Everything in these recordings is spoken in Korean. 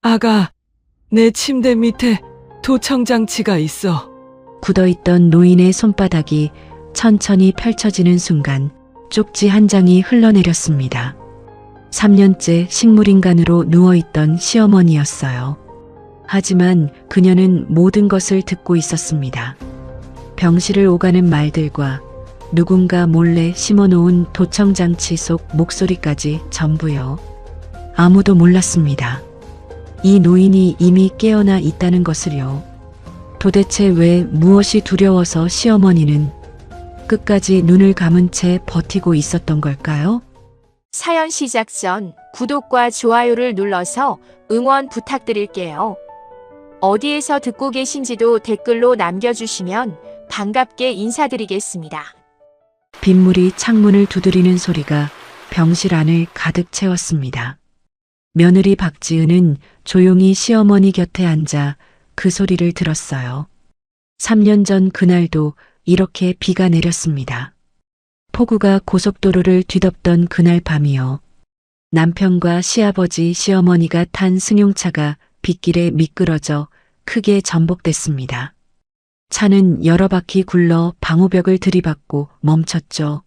아가, 내 침대 밑에 도청장치가 있어. 굳어있던 노인의 손바닥이 천천히 펼쳐지는 순간 쪽지 한 장이 흘러내렸습니다. 3년째 식물인간으로 누워있던 시어머니였어요. 하지만 그녀는 모든 것을 듣고 있었습니다. 병실을 오가는 말들과 누군가 몰래 심어놓은 도청장치 속 목소리까지 전부요. 아무도 몰랐습니다. 이 노인이 이미 깨어나 있다는 것을요. 도대체 왜 무엇이 두려워서 시어머니는 끝까지 눈을 감은 채 버티고 있었던 걸까요? 사연 시작 전 구독과 좋아요를 눌러서 응원 부탁드릴게요. 어디에서 듣고 계신지도 댓글로 남겨주시면 반갑게 인사드리겠습니다. 빗물이 창문을 두드리는 소리가 병실 안을 가득 채웠습니다. 며느리 박지은은 조용히 시어머니 곁에 앉아 그 소리를 들었어요. 3년 전 그날도 이렇게 비가 내렸습니다. 폭우가 고속도로를 뒤덮던 그날 밤이요. 남편과 시아버지, 시어머니가 탄 승용차가 빗길에 미끄러져 크게 전복됐습니다. 차는 여러 바퀴 굴러 방호벽을 들이받고 멈췄죠.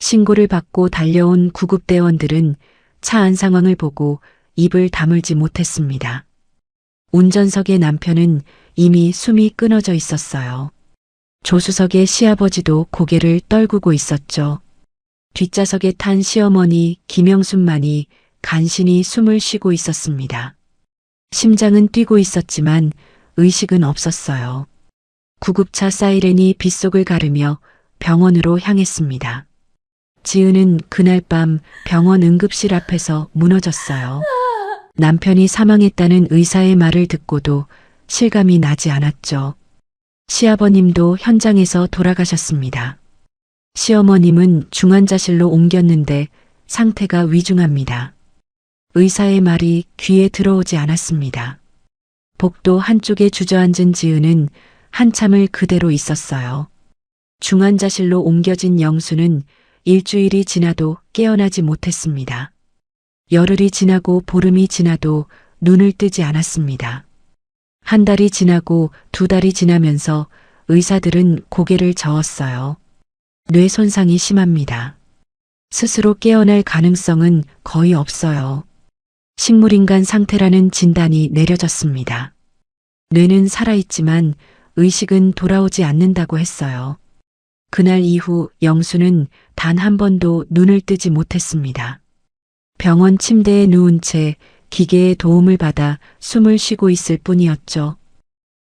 신고를 받고 달려온 구급대원들은 차 안 상황을 보고 입을 다물지 못했습니다. 운전석의 남편은 이미 숨이 끊어져 있었어요. 조수석의 시아버지도 고개를 떨구고 있었죠. 뒷좌석에 탄 시어머니 김영순만이 간신히 숨을 쉬고 있었습니다. 심장은 뛰고 있었지만 의식은 없었어요. 구급차 사이렌이 빗속을 가르며 병원으로 향했습니다. 지은은 그날 밤 병원 응급실 앞에서 무너졌어요. 남편이 사망했다는 의사의 말을 듣고도 실감이 나지 않았죠. 시아버님도 현장에서 돌아가셨습니다. 시어머님은 중환자실로 옮겼는데 상태가 위중합니다. 의사의 말이 귀에 들어오지 않았습니다. 복도 한쪽에 주저앉은 지은은 한참을 그대로 있었어요. 중환자실로 옮겨진 영수는 일주일이 지나도 깨어나지 못했습니다. 열흘이 지나고 보름이 지나도 눈을 뜨지 않았습니다. 한 달이 지나고 두 달이 지나면서 의사들은 고개를 저었어요. 뇌 손상이 심합니다. 스스로 깨어날 가능성은 거의 없어요. 식물인간 상태라는 진단이 내려졌습니다. 뇌는 살아있지만 의식은 돌아오지 않는다고 했어요. 그날 이후 영수는 단 한 번도 눈을 뜨지 못했습니다. 병원 침대에 누운 채 기계의 도움을 받아 숨을 쉬고 있을 뿐이었죠.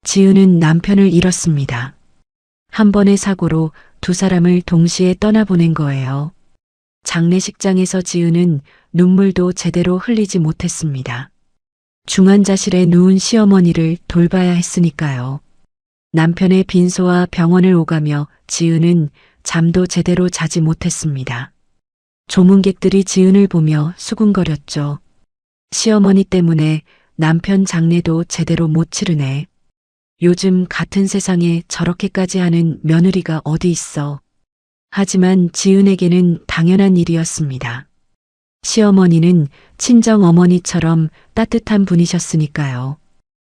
지은은 남편을 잃었습니다. 한 번의 사고로 두 사람을 동시에 떠나보낸 거예요. 장례식장에서 지은은 눈물도 제대로 흘리지 못했습니다. 중환자실에 누운 시어머니를 돌봐야 했으니까요. 남편의 빈소와 병원을 오가며 지은은 잠도 제대로 자지 못했습니다. 조문객들이 지은을 보며 수군거렸죠. 시어머니 때문에 남편 장례도 제대로 못 치르네. 요즘 같은 세상에 저렇게까지 하는 며느리가 어디 있어. 하지만 지은에게는 당연한 일이었습니다. 시어머니는 친정 어머니처럼 따뜻한 분이셨으니까요.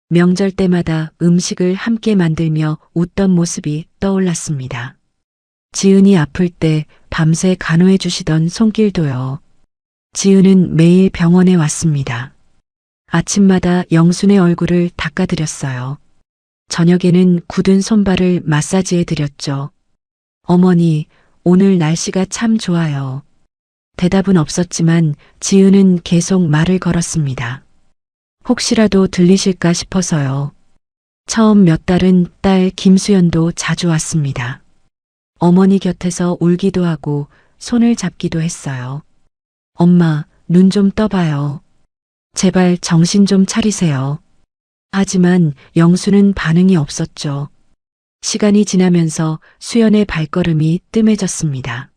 명절 때마다 음식을 함께 만들며 웃던 모습이 떠올랐습니다. 지은이 아플 때 밤새 간호해 주시던 손길도요. 지은은 매일 병원에 왔습니다. 아침마다 영순의 얼굴을 닦아드렸어요. 저녁에는 굳은 손발을 마사지해 드렸죠. 어머니, 오늘 날씨가 참 좋아요. 대답은 없었지만 지은은 계속 말을 걸었습니다. 혹시라도 들리실까 싶어서요. 처음 몇 달은 딸 김수연도 자주 왔습니다. 어머니 곁에서 울기도 하고 손을 잡기도 했어요. 엄마, 눈 좀 떠봐요. 제발 정신 좀 차리세요. 하지만 영수는 반응이 없었죠. 시간이 지나면서 수연의 발걸음이 뜸해졌습니다.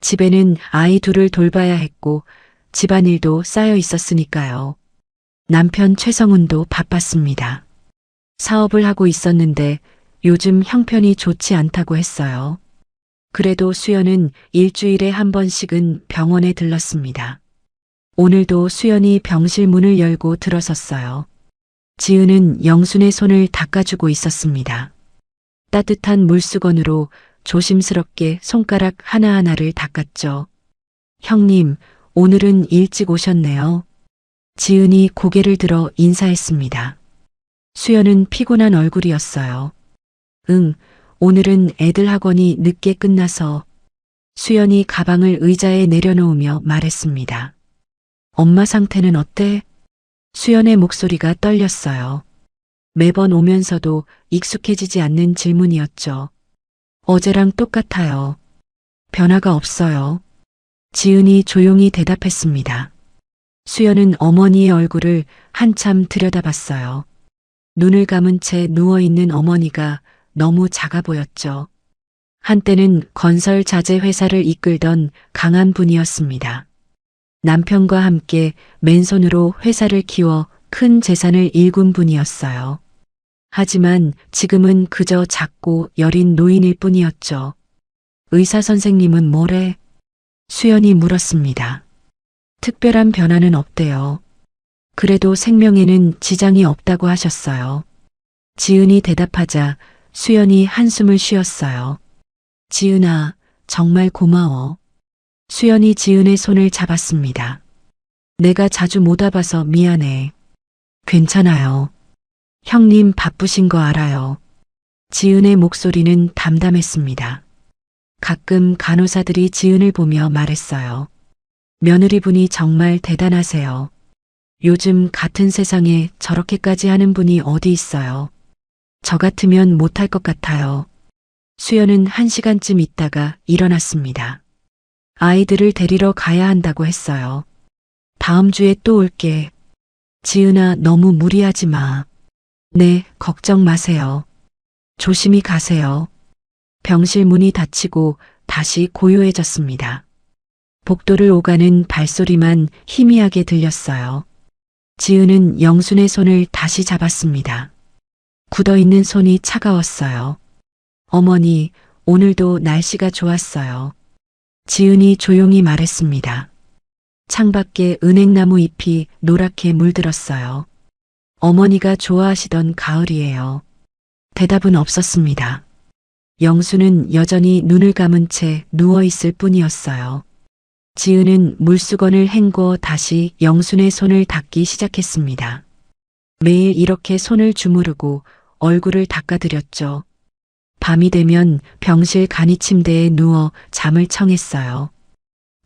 집에는 아이 둘을 돌봐야 했고 집안일도 쌓여 있었으니까요. 남편 최성훈도 바빴습니다. 사업을 하고 있었는데 요즘 형편이 좋지 않다고 했어요. 그래도 수연은 일주일에 한 번씩은 병원에 들렀습니다. 오늘도 수연이 병실 문을 열고 들어섰어요. 지은은 영순의 손을 닦아주고 있었습니다. 따뜻한 물수건으로 조심스럽게 손가락 하나하나를 닦았죠. 형님, 오늘은 일찍 오셨네요. 지은이 고개를 들어 인사했습니다. 수연은 피곤한 얼굴이었어요. 응, 오늘은 애들 학원이 늦게 끝나서. 수연이 가방을 의자에 내려놓으며 말했습니다. 엄마 상태는 어때? 수연의 목소리가 떨렸어요. 매번 오면서도 익숙해지지 않는 질문이었죠. 어제랑 똑같아요. 변화가 없어요. 지은이 조용히 대답했습니다. 수연은 어머니의 얼굴을 한참 들여다봤어요. 눈을 감은 채 누워있는 어머니가 너무 작아 보였죠. 한때는 건설 자재 회사를 이끌던 강한 분이었습니다. 남편과 함께 맨손으로 회사를 키워 큰 재산을 일군 분이었어요. 하지만 지금은 그저 작고 여린 노인일 뿐이었죠. 의사 선생님은 뭐래? 수연이 물었습니다. 특별한 변화는 없대요. 그래도 생명에는 지장이 없다고 하셨어요. 지은이 대답하자 수연이 한숨을 쉬었어요. 지은아, 정말 고마워. 수연이 지은의 손을 잡았습니다. 내가 자주 못 와봐서 미안해. 괜찮아요. 형님 바쁘신 거 알아요. 지은의 목소리는 담담했습니다. 가끔 간호사들이 지은을 보며 말했어요. 며느리분이 정말 대단하세요. 요즘 같은 세상에 저렇게까지 하는 분이 어디 있어요. 저 같으면 못할 것 같아요. 수연은 1시간쯤 있다가 일어났습니다. 아이들을 데리러 가야 한다고 했어요. 다음 주에 또 올게. 지은아, 너무 무리하지 마. 네, 걱정 마세요. 조심히 가세요. 병실 문이 닫히고 다시 고요해졌습니다. 복도를 오가는 발소리만 희미하게 들렸어요. 지은은 영순의 손을 다시 잡았습니다. 굳어있는 손이 차가웠어요. 어머니, 오늘도 날씨가 좋았어요. 지은이 조용히 말했습니다. 창밖에 은행나무 잎이 노랗게 물들었어요. 어머니가 좋아하시던 가을이에요. 대답은 없었습니다. 영수는 여전히 눈을 감은 채 누워있을 뿐이었어요. 지은은 물수건을 헹궈 다시 영순의 손을 닦기 시작했습니다. 매일 이렇게 손을 주무르고 얼굴을 닦아드렸죠. 밤이 되면 병실 간이 침대에 누워 잠을 청했어요.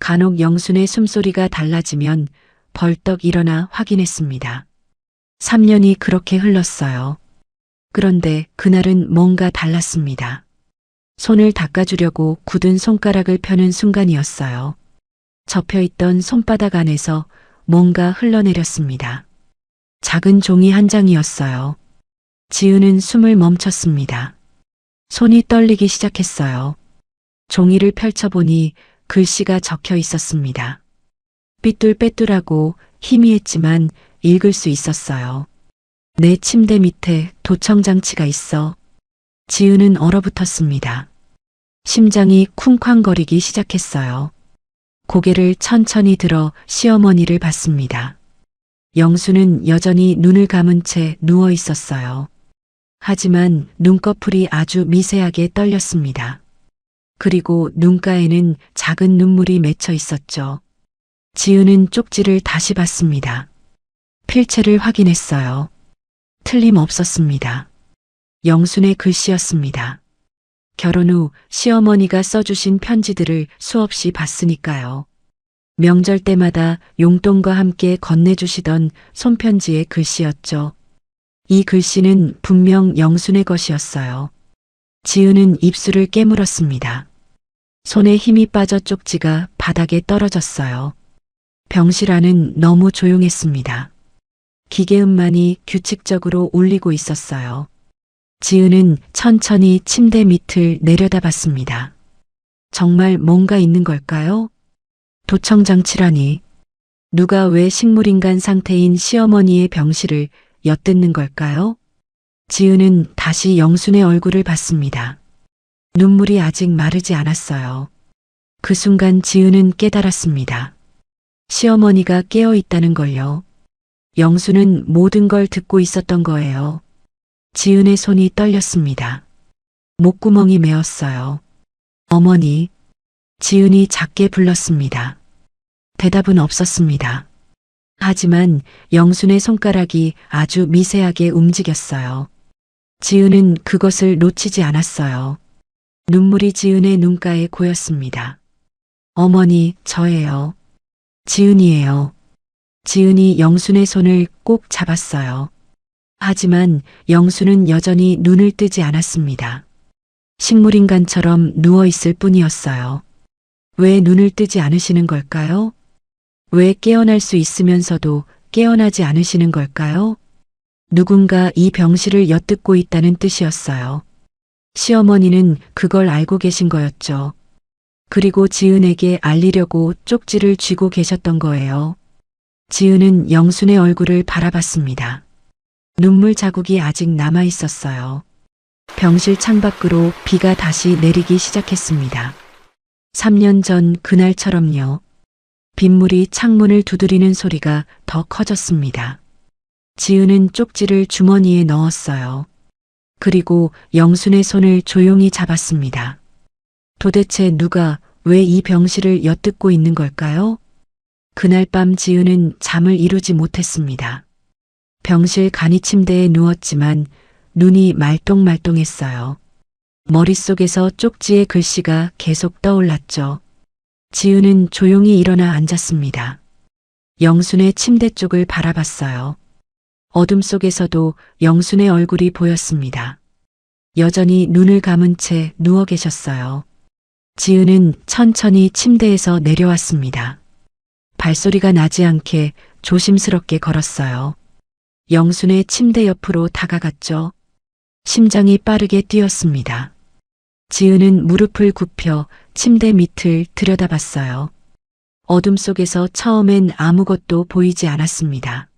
간혹 영순의 숨소리가 달라지면 벌떡 일어나 확인했습니다. 3년이 그렇게 흘렀어요. 그런데 그날은 뭔가 달랐습니다. 손을 닦아주려고 굳은 손가락을 펴는 순간이었어요. 접혀있던 손바닥 안에서 뭔가 흘러내렸습니다. 작은 종이 한 장이었어요. 지은은 숨을 멈췄습니다. 손이 떨리기 시작했어요. 종이를 펼쳐보니 글씨가 적혀 있었습니다. 삐뚤빼뚤하고 희미했지만 읽을 수 있었어요. 내 침대 밑에 도청장치가 있어. 지은은 얼어붙었습니다. 심장이 쿵쾅거리기 시작했어요. 고개를 천천히 들어 시어머니를 봤습니다. 영수는 여전히 눈을 감은 채 누워 있었어요. 하지만 눈꺼풀이 아주 미세하게 떨렸습니다. 그리고 눈가에는 작은 눈물이 맺혀 있었죠. 지은은 쪽지를 다시 봤습니다. 필체를 확인했어요. 틀림없었습니다. 영순의 글씨였습니다. 결혼 후 시어머니가 써주신 편지들을 수없이 봤으니까요. 명절 때마다 용돈과 함께 건네주시던 손편지의 글씨였죠. 이 글씨는 분명 영순의 것이었어요. 지은은 입술을 깨물었습니다. 손에 힘이 빠져 쪽지가 바닥에 떨어졌어요. 병실 안은 너무 조용했습니다. 기계음만이 규칙적으로 울리고 있었어요. 지은은 천천히 침대 밑을 내려다봤습니다. 정말 뭔가 있는 걸까요? 도청장치라니. 누가 왜 식물인간 상태인 시어머니의 병실을 엿듣는 걸까요? 지은은 다시 영순의 얼굴을 봤습니다. 눈물이 아직 마르지 않았어요. 그 순간 지은은 깨달았습니다. 시어머니가 깨어 있다는 걸요. 영수는 모든 걸 듣고 있었던 거예요. 지은의 손이 떨렸습니다. 목구멍이 메었어요. 어머니, 지은이 작게 불렀습니다. 대답은 없었습니다. 하지만 영순의 손가락이 아주 미세하게 움직였어요. 지은은 그것을 놓치지 않았어요. 눈물이 지은의 눈가에 고였습니다. 어머니, 저예요. 지은이에요. 지은이 영순의 손을 꼭 잡았어요. 하지만 영순은 여전히 눈을 뜨지 않았습니다. 식물인간처럼 누워있을 뿐이었어요. 왜 눈을 뜨지 않으시는 걸까요? 왜 깨어날 수 있으면서도 깨어나지 않으시는 걸까요? 누군가 이 병실을 엿듣고 있다는 뜻이었어요. 시어머니는 그걸 알고 계신 거였죠. 그리고 지은에게 알리려고 쪽지를 쥐고 계셨던 거예요. 지은은 영순의 얼굴을 바라봤습니다. 눈물 자국이 아직 남아 있었어요. 병실 창밖으로 비가 다시 내리기 시작했습니다. 3년 전 그날처럼요. 빗물이 창문을 두드리는 소리가 더 커졌습니다. 지은은 쪽지를 주머니에 넣었어요. 그리고 영순의 손을 조용히 잡았습니다. 도대체 누가 왜 이 병실을 엿듣고 있는 걸까요? 그날 밤 지은은 잠을 이루지 못했습니다. 병실 간이 침대에 누웠지만 눈이 말똥말똥했어요. 머릿속에서 쪽지의 글씨가 계속 떠올랐죠. 지은은 조용히 일어나 앉았습니다. 영순의 침대 쪽을 바라봤어요. 어둠 속에서도 영순의 얼굴이 보였습니다. 여전히 눈을 감은 채 누워 계셨어요. 지은은 천천히 침대에서 내려왔습니다. 발소리가 나지 않게 조심스럽게 걸었어요. 영순의 침대 옆으로 다가갔죠. 심장이 빠르게 뛰었습니다. 지은은 무릎을 굽혀 침대 밑을 들여다봤어요. 어둠 속에서 처음엔 아무것도 보이지 않았습니다.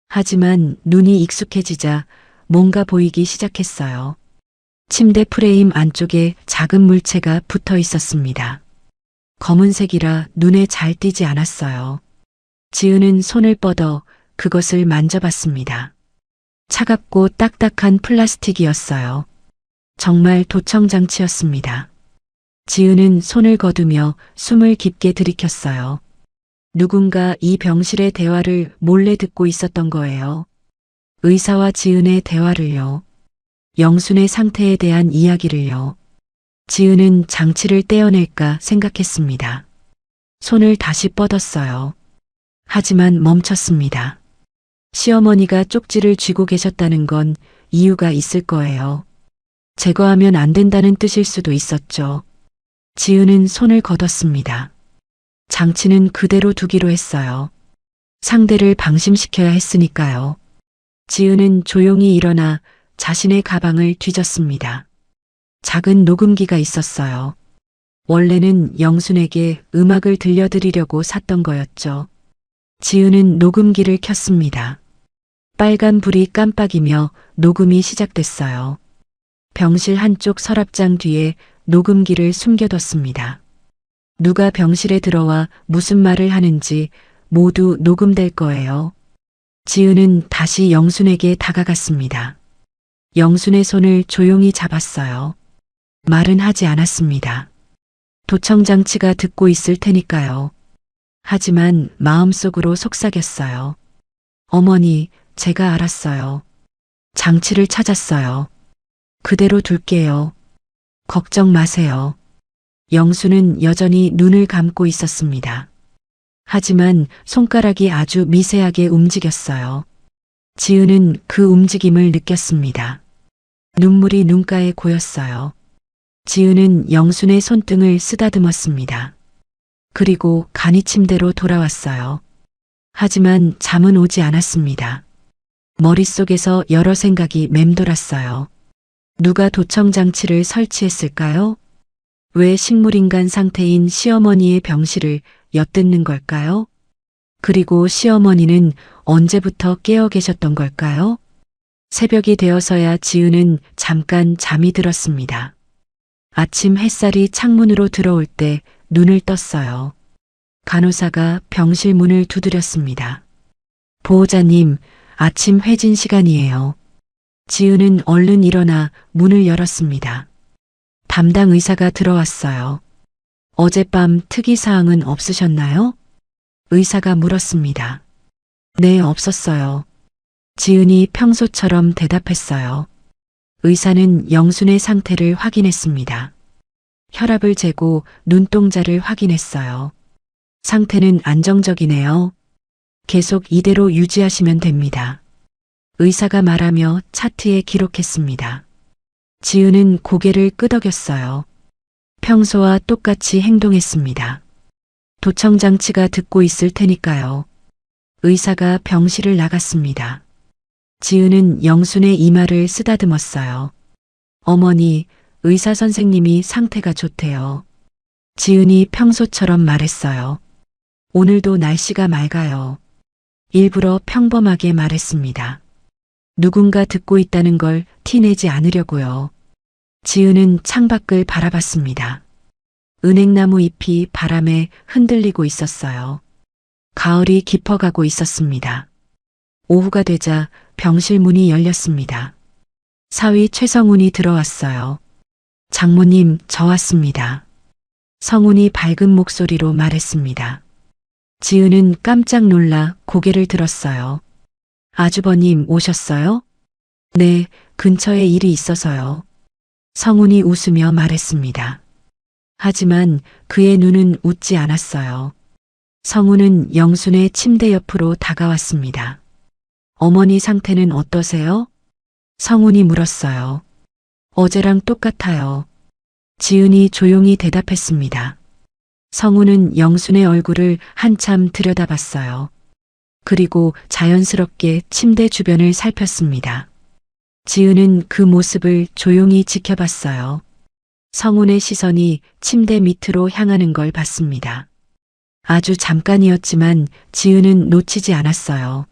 하지만 눈이 익숙해지자 뭔가 보이기 시작했어요. 침대 프레임 안쪽에 작은 물체가 붙어 있었습니다. 검은색이라 눈에 잘 띄지 않았어요. 지은은 손을 뻗어 그것을 만져봤습니다. 차갑고 딱딱한 플라스틱이었어요. 정말 도청장치였습니다. 지은은 손을 거두며 숨을 깊게 들이켰어요. 누군가 이 병실의 대화를 몰래 듣고 있었던 거예요. 의사와 지은의 대화를요. 영순의 상태에 대한 이야기를요. 지은은 장치를 떼어낼까 생각했습니다. 손을 다시 뻗었어요. 하지만 멈췄습니다. 시어머니가 쪽지를 쥐고 계셨다는 건 이유가 있을 거예요. 제거하면 안 된다는 뜻일 수도 있었죠. 지은은 손을 걷었습니다. 장치는 그대로 두기로 했어요. 상대를 방심시켜야 했으니까요. 지은은 조용히 일어나 자신의 가방을 뒤졌습니다. 작은 녹음기가 있었어요. 원래는 영순에게 음악을 들려드리려고 샀던 거였죠. 지은은 녹음기를 켰습니다. 빨간 불이 깜빡이며 녹음이 시작됐어요. 병실 한쪽 서랍장 뒤에 녹음기를 숨겨뒀습니다. 누가 병실에 들어와 무슨 말을 하는지 모두 녹음될 거예요. 지은은 다시 영순에게 다가갔습니다. 영순의 손을 조용히 잡았어요. 말은 하지 않았습니다. 도청장치가 듣고 있을 테니까요. 하지만 마음속으로 속삭였어요. 어머니, 제가 알았어요. 장치를 찾았어요. 그대로 둘게요. 걱정 마세요. 영수는 여전히 눈을 감고 있었습니다. 하지만 손가락이 아주 미세하게 움직였어요. 지은은 그 움직임을 느꼈습니다. 눈물이 눈가에 고였어요. 지은은 영순의 손등을 쓰다듬었습니다. 그리고 간이 침대로 돌아왔어요. 하지만 잠은 오지 않았습니다. 머릿속에서 여러 생각이 맴돌았어요. 누가 도청장치를 설치했을까요? 왜 식물인간 상태인 시어머니의 병실을 엿듣는 걸까요? 그리고 시어머니는 언제부터 깨어 계셨던 걸까요? 새벽이 되어서야 지은은 잠깐 잠이 들었습니다. 아침 햇살이 창문으로 들어올 때 눈을 떴어요. 간호사가 병실 문을 두드렸습니다. 보호자님, 아침 회진 시간이에요. 지은은 얼른 일어나 문을 열었습니다. 담당 의사가 들어왔어요. 어젯밤 특이사항은 없으셨나요? 의사가 물었습니다. 네, 없었어요. 지은이 평소처럼 대답했어요. 의사는 영순의 상태를 확인했습니다. 혈압을 재고 눈동자를 확인했어요. 상태는 안정적이네요. 계속 이대로 유지하시면 됩니다. 의사가 말하며 차트에 기록했습니다. 지은은 고개를 끄덕였어요. 평소와 똑같이 행동했습니다. 도청장치가 듣고 있을 테니까요. 의사가 병실을 나갔습니다. 지은은 영순의 이마를 쓰다듬었어요. 어머니, 의사 선생님이 상태가 좋대요. 지은이 평소처럼 말했어요. 오늘도 날씨가 맑아요. 일부러 평범하게 말했습니다. 누군가 듣고 있다는 걸 티내지 않으려고요. 지은은 창밖을 바라봤습니다. 은행나무 잎이 바람에 흔들리고 있었어요. 가을이 깊어가고 있었습니다. 오후가 되자 병실 문이 열렸습니다. 사위 최성훈이 들어왔어요. 장모님, 저 왔습니다. 성훈이 밝은 목소리로 말했습니다. 지은은 깜짝 놀라 고개를 들었어요. 아주버님 오셨어요? 네, 근처에 일이 있어서요. 성훈이 웃으며 말했습니다. 하지만 그의 눈은 웃지 않았어요. 성훈은 영순의 침대 옆으로 다가왔습니다. 어머니 상태는 어떠세요? 성훈이 물었어요. 어제랑 똑같아요. 지은이 조용히 대답했습니다. 성훈은 영순의 얼굴을 한참 들여다봤어요. 그리고 자연스럽게 침대 주변을 살폈습니다. 지은은 그 모습을 조용히 지켜봤어요. 성훈의 시선이 침대 밑으로 향하는 걸 봤습니다. 아주 잠깐이었지만 지은은 놓치지 않았어요.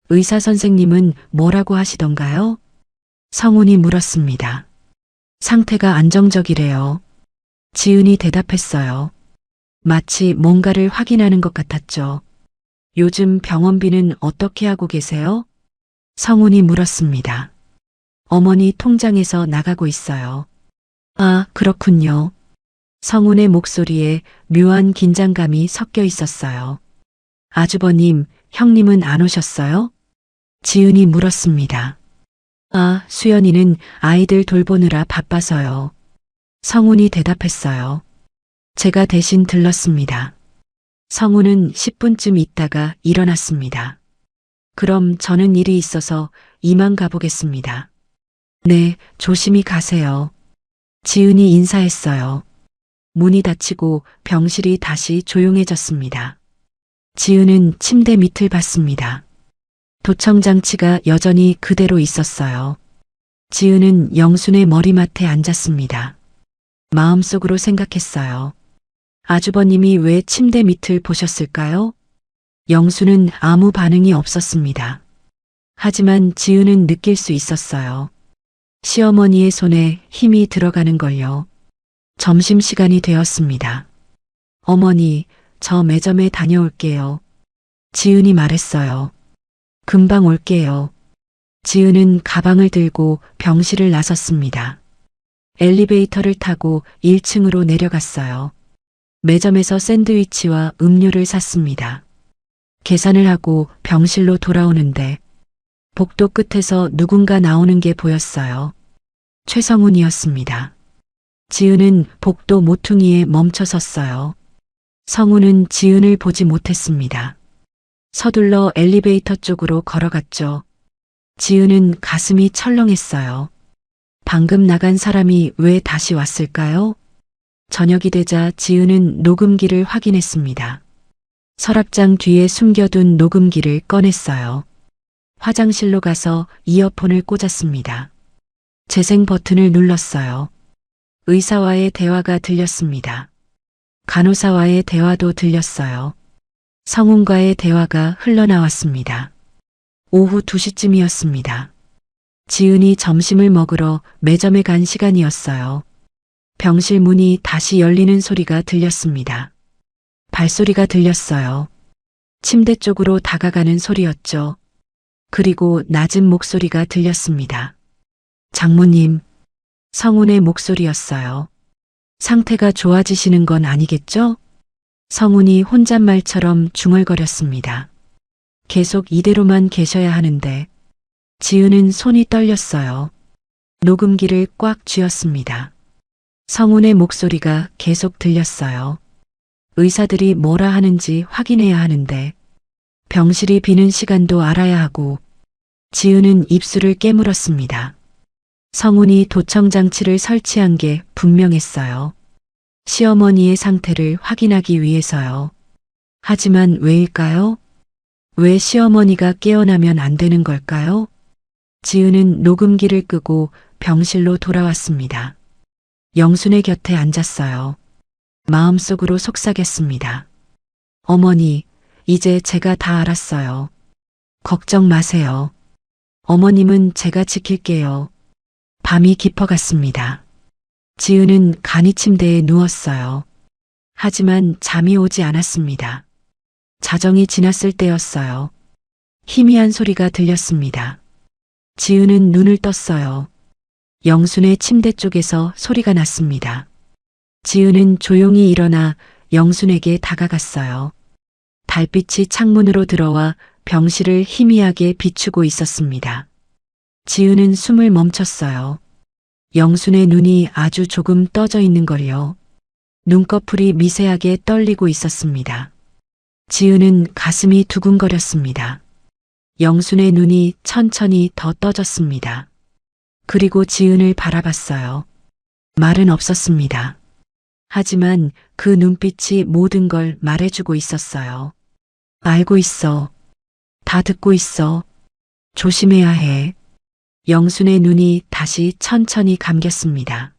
의사 선생님은 뭐라고 하시던가요? 성훈이 물었습니다. 상태가 안정적이래요. 지은이 대답했어요. 마치 뭔가를 확인하는 것 같았죠. 요즘 병원비는 어떻게 하고 계세요? 성훈이 물었습니다. 어머니 통장에서 나가고 있어요. 아, 그렇군요. 성훈의 목소리에 묘한 긴장감이 섞여 있었어요. 아주버님, 형님은 안 오셨어요? 지은이 물었습니다. 아, 수연이는 아이들 돌보느라 바빠서요. 성훈이 대답했어요. 제가 대신 들렀습니다. 성훈은 10분쯤 있다가 일어났습니다. 그럼 저는 일이 있어서 이만 가보겠습니다. 네, 조심히 가세요. 지은이 인사했어요. 문이 닫히고 병실이 다시 조용해졌습니다. 지은은 침대 밑을 봤습니다. 도청장치가 여전히 그대로 있었어요. 지은은 영순의 머리맡에 앉았습니다. 마음속으로 생각했어요. 아주버님이 왜 침대 밑을 보셨을까요? 영순은 아무 반응이 없었습니다. 하지만 지은은 느낄 수 있었어요. 시어머니의 손에 힘이 들어가는 걸요. 점심시간이 되었습니다. 어머니, 저 매점에 다녀올게요. 지은이 말했어요. 금방 올게요. 지은은 가방을 들고 병실을 나섰습니다. 엘리베이터를 타고 1층으로 내려갔어요. 매점에서 샌드위치와 음료를 샀습니다. 계산을 하고 병실로 돌아오는데 복도 끝에서 누군가 나오는 게 보였어요. 최성훈이었습니다. 지은은 복도 모퉁이에 멈춰 섰어요. 성훈은 지은을 보지 못했습니다. 서둘러 엘리베이터 쪽으로 걸어갔죠. 지은은 가슴이 철렁했어요. 방금 나간 사람이 왜 다시 왔을까요? 저녁이 되자 지은은 녹음기를 확인했습니다. 서랍장 뒤에 숨겨둔 녹음기를 꺼냈어요. 화장실로 가서 이어폰을 꽂았습니다. 재생 버튼을 눌렀어요. 의사와의 대화가 들렸습니다. 간호사와의 대화도 들렸어요. 성훈과의 대화가 흘러나왔습니다. 오후 2시쯤이었습니다. 지은이 점심을 먹으러 매점에 간 시간이었어요. 병실 문이 다시 열리는 소리가 들렸습니다. 발소리가 들렸어요. 침대 쪽으로 다가가는 소리였죠. 그리고 낮은 목소리가 들렸습니다. 장모님, 성운의 목소리였어요. 상태가 좋아지시는 건 아니겠죠? 성운이 혼잣말처럼 중얼거렸습니다. 계속 이대로만 계셔야 하는데. 지은은 손이 떨렸어요. 녹음기를 꽉 쥐었습니다. 성운의 목소리가 계속 들렸어요. 의사들이 뭐라 하는지 확인해야 하는데 병실이 비는 시간도 알아야 하고. 지은은 입술을 깨물었습니다. 성운이 도청장치를 설치한 게 분명했어요. 시어머니의 상태를 확인하기 위해서요. 하지만 왜일까요? 왜 시어머니가 깨어나면 안 되는 걸까요? 지은은 녹음기를 끄고 병실로 돌아왔습니다. 영순의 곁에 앉았어요. 마음속으로 속삭였습니다. 어머니, 이제 제가 다 알았어요. 걱정 마세요. 어머님은 제가 지킬게요. 밤이 깊어갔습니다. 지은은 간이 침대에 누웠어요. 하지만 잠이 오지 않았습니다. 자정이 지났을 때였어요. 희미한 소리가 들렸습니다. 지은은 눈을 떴어요. 영순의 침대 쪽에서 소리가 났습니다. 지은은 조용히 일어나 영순에게 다가갔어요. 달빛이 창문으로 들어와 병실을 희미하게 비추고 있었습니다. 지은은 숨을 멈췄어요. 영순의 눈이 아주 조금 떠져 있는 걸요. 눈꺼풀이 미세하게 떨리고 있었습니다. 지은은 가슴이 두근거렸습니다. 영순의 눈이 천천히 더 떠졌습니다. 그리고 지은을 바라봤어요. 말은 없었습니다. 하지만 그 눈빛이 모든 걸 말해주고 있었어요. 알고 있어. 다 듣고 있어. 조심해야 해. 영순의 눈이 다시 천천히 감겼습니다.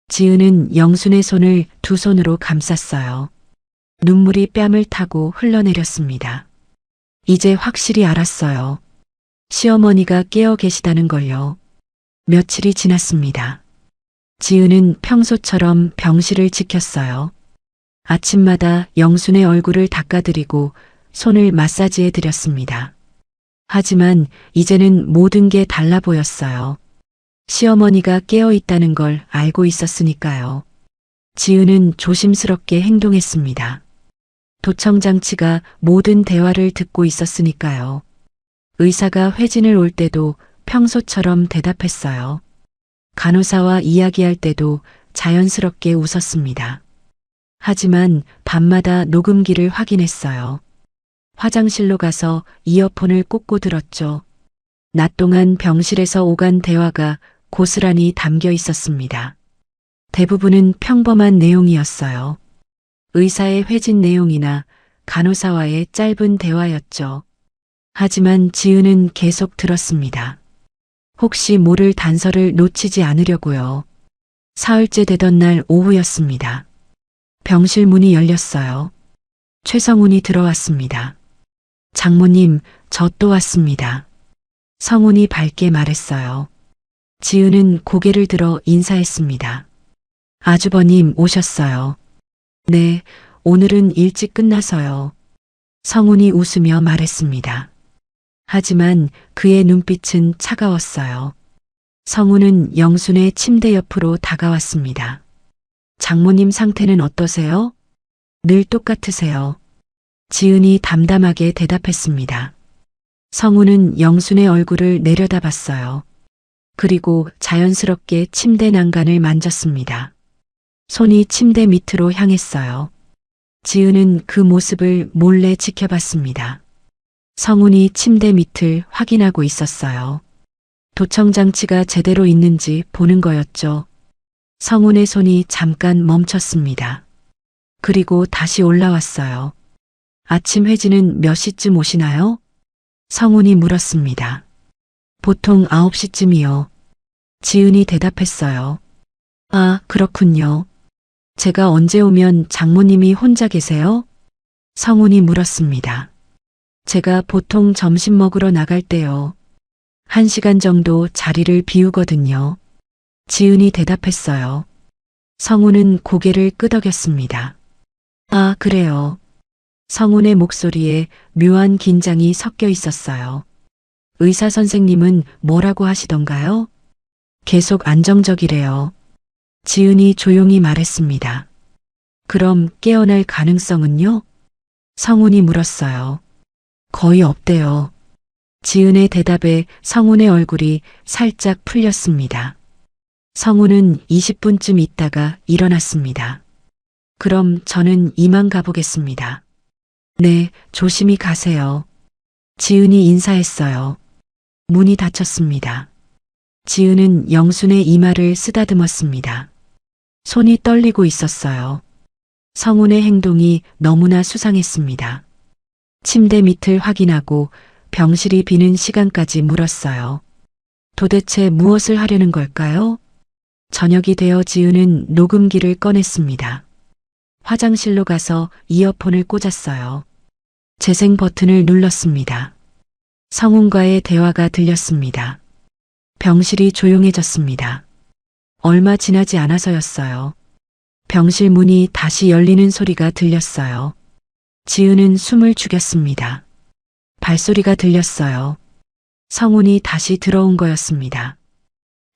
지은은 영순의 손을 두 손으로 감쌌어요. 눈물이 뺨을 타고 흘러내렸습니다. 이제 확실히 알았어요. 시어머니가 깨어 계시다는 걸요. 며칠이 지났습니다. 지은은 평소처럼 병실을 지켰어요. 아침마다 영순의 얼굴을 닦아드리고 손을 마사지해 드렸습니다. 하지만 이제는 모든 게 달라 보였어요. 시어머니가 깨어 있다는 걸 알고 있었으니까요. 지은은 조심스럽게 행동했습니다. 도청장치가 모든 대화를 듣고 있었으니까요. 의사가 회진을 올 때도 평소처럼 대답했어요. 간호사와 이야기할 때도 자연스럽게 웃었습니다. 하지만 밤마다 녹음기를 확인했어요. 화장실로 가서 이어폰을 꽂고 들었죠. 낮 동안 병실에서 오간 대화가 고스란히 담겨 있었습니다. 대부분은 평범한 내용이었어요. 의사의 회진 내용이나 간호사와의 짧은 대화였죠. 하지만 지은은 계속 들었습니다. 혹시 모를 단서를 놓치지 않으려고요. 사흘째 되던 날 오후였습니다. 병실 문이 열렸어요. 최성훈이 들어왔습니다. 장모님, 저 또 왔습니다. 성훈이 밝게 말했어요. 지은은 고개를 들어 인사했습니다. 아주버님 오셨어요. 네, 오늘은 일찍 끝나서요. 성훈이 웃으며 말했습니다. 하지만 그의 눈빛은 차가웠어요. 성훈은 영순의 침대 옆으로 다가왔습니다. 장모님 상태는 어떠세요? 늘 똑같으세요. 지은이 담담하게 대답했습니다. 성훈은 영순의 얼굴을 내려다봤어요. 그리고 자연스럽게 침대 난간을 만졌습니다. 손이 침대 밑으로 향했어요. 지은은 그 모습을 몰래 지켜봤습니다. 성훈이 침대 밑을 확인하고 있었어요. 도청장치가 제대로 있는지 보는 거였죠. 성훈의 손이 잠깐 멈췄습니다. 그리고 다시 올라왔어요. 아침 회진은 몇 시쯤 오시나요? 성훈이 물었습니다. 보통 9시쯤이요. 지은이 대답했어요. 아, 그렇군요. 제가 언제 오면 장모님이 혼자 계세요? 성훈이 물었습니다. 제가 보통 점심 먹으러 나갈 때요. 1시간 정도 자리를 비우거든요. 지은이 대답했어요. 성훈은 고개를 끄덕였습니다. 아, 그래요. 성훈의 목소리에 묘한 긴장이 섞여 있었어요. 의사 선생님은 뭐라고 하시던가요? 계속 안정적이래요. 지은이 조용히 말했습니다. 그럼 깨어날 가능성은요? 성훈이 물었어요. 거의 없대요. 지은의 대답에 성훈의 얼굴이 살짝 풀렸습니다. 성훈은 20분쯤 있다가 일어났습니다. 그럼 저는 이만 가보겠습니다. 네, 조심히 가세요. 지은이 인사했어요. 문이 닫혔습니다. 지은은 영순의 이마를 쓰다듬었습니다. 손이 떨리고 있었어요. 성훈의 행동이 너무나 수상했습니다. 침대 밑을 확인하고 병실이 비는 시간까지 물었어요. 도대체 무엇을 하려는 걸까요? 저녁이 되어 지은은 녹음기를 꺼냈습니다. 화장실로 가서 이어폰을 꽂았어요. 재생 버튼을 눌렀습니다. 성훈과의 대화가 들렸습니다. 병실이 조용해졌습니다. 얼마 지나지 않아서였어요. 병실 문이 다시 열리는 소리가 들렸어요. 지은은 숨을 죽였습니다. 발소리가 들렸어요. 성훈이 다시 들어온 거였습니다.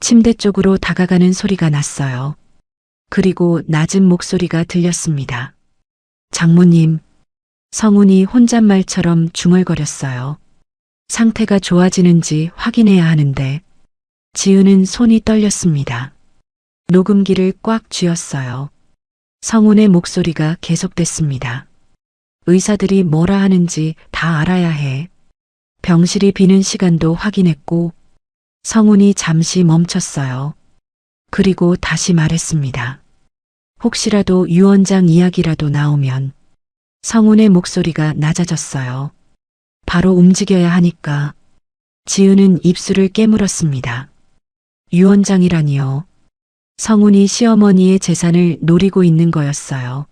침대 쪽으로 다가가는 소리가 났어요. 그리고 낮은 목소리가 들렸습니다. 장모님. 성훈이 혼잣말처럼 중얼거렸어요. 상태가 좋아지는지 확인해야 하는데. 지은은 손이 떨렸습니다. 녹음기를 꽉 쥐었어요. 성훈의 목소리가 계속됐습니다. 의사들이 뭐라 하는지 다 알아야 해. 병실이 비는 시간도 확인했고. 성훈이 잠시 멈췄어요. 그리고 다시 말했습니다. 혹시라도 유원장 이야기라도 나오면. 성훈의 목소리가 낮아졌어요. 바로 움직여야 하니까. 지은은 입술을 깨물었습니다. 유원장이라니요. 성훈이 시어머니의 재산을 노리고 있는 거였어요.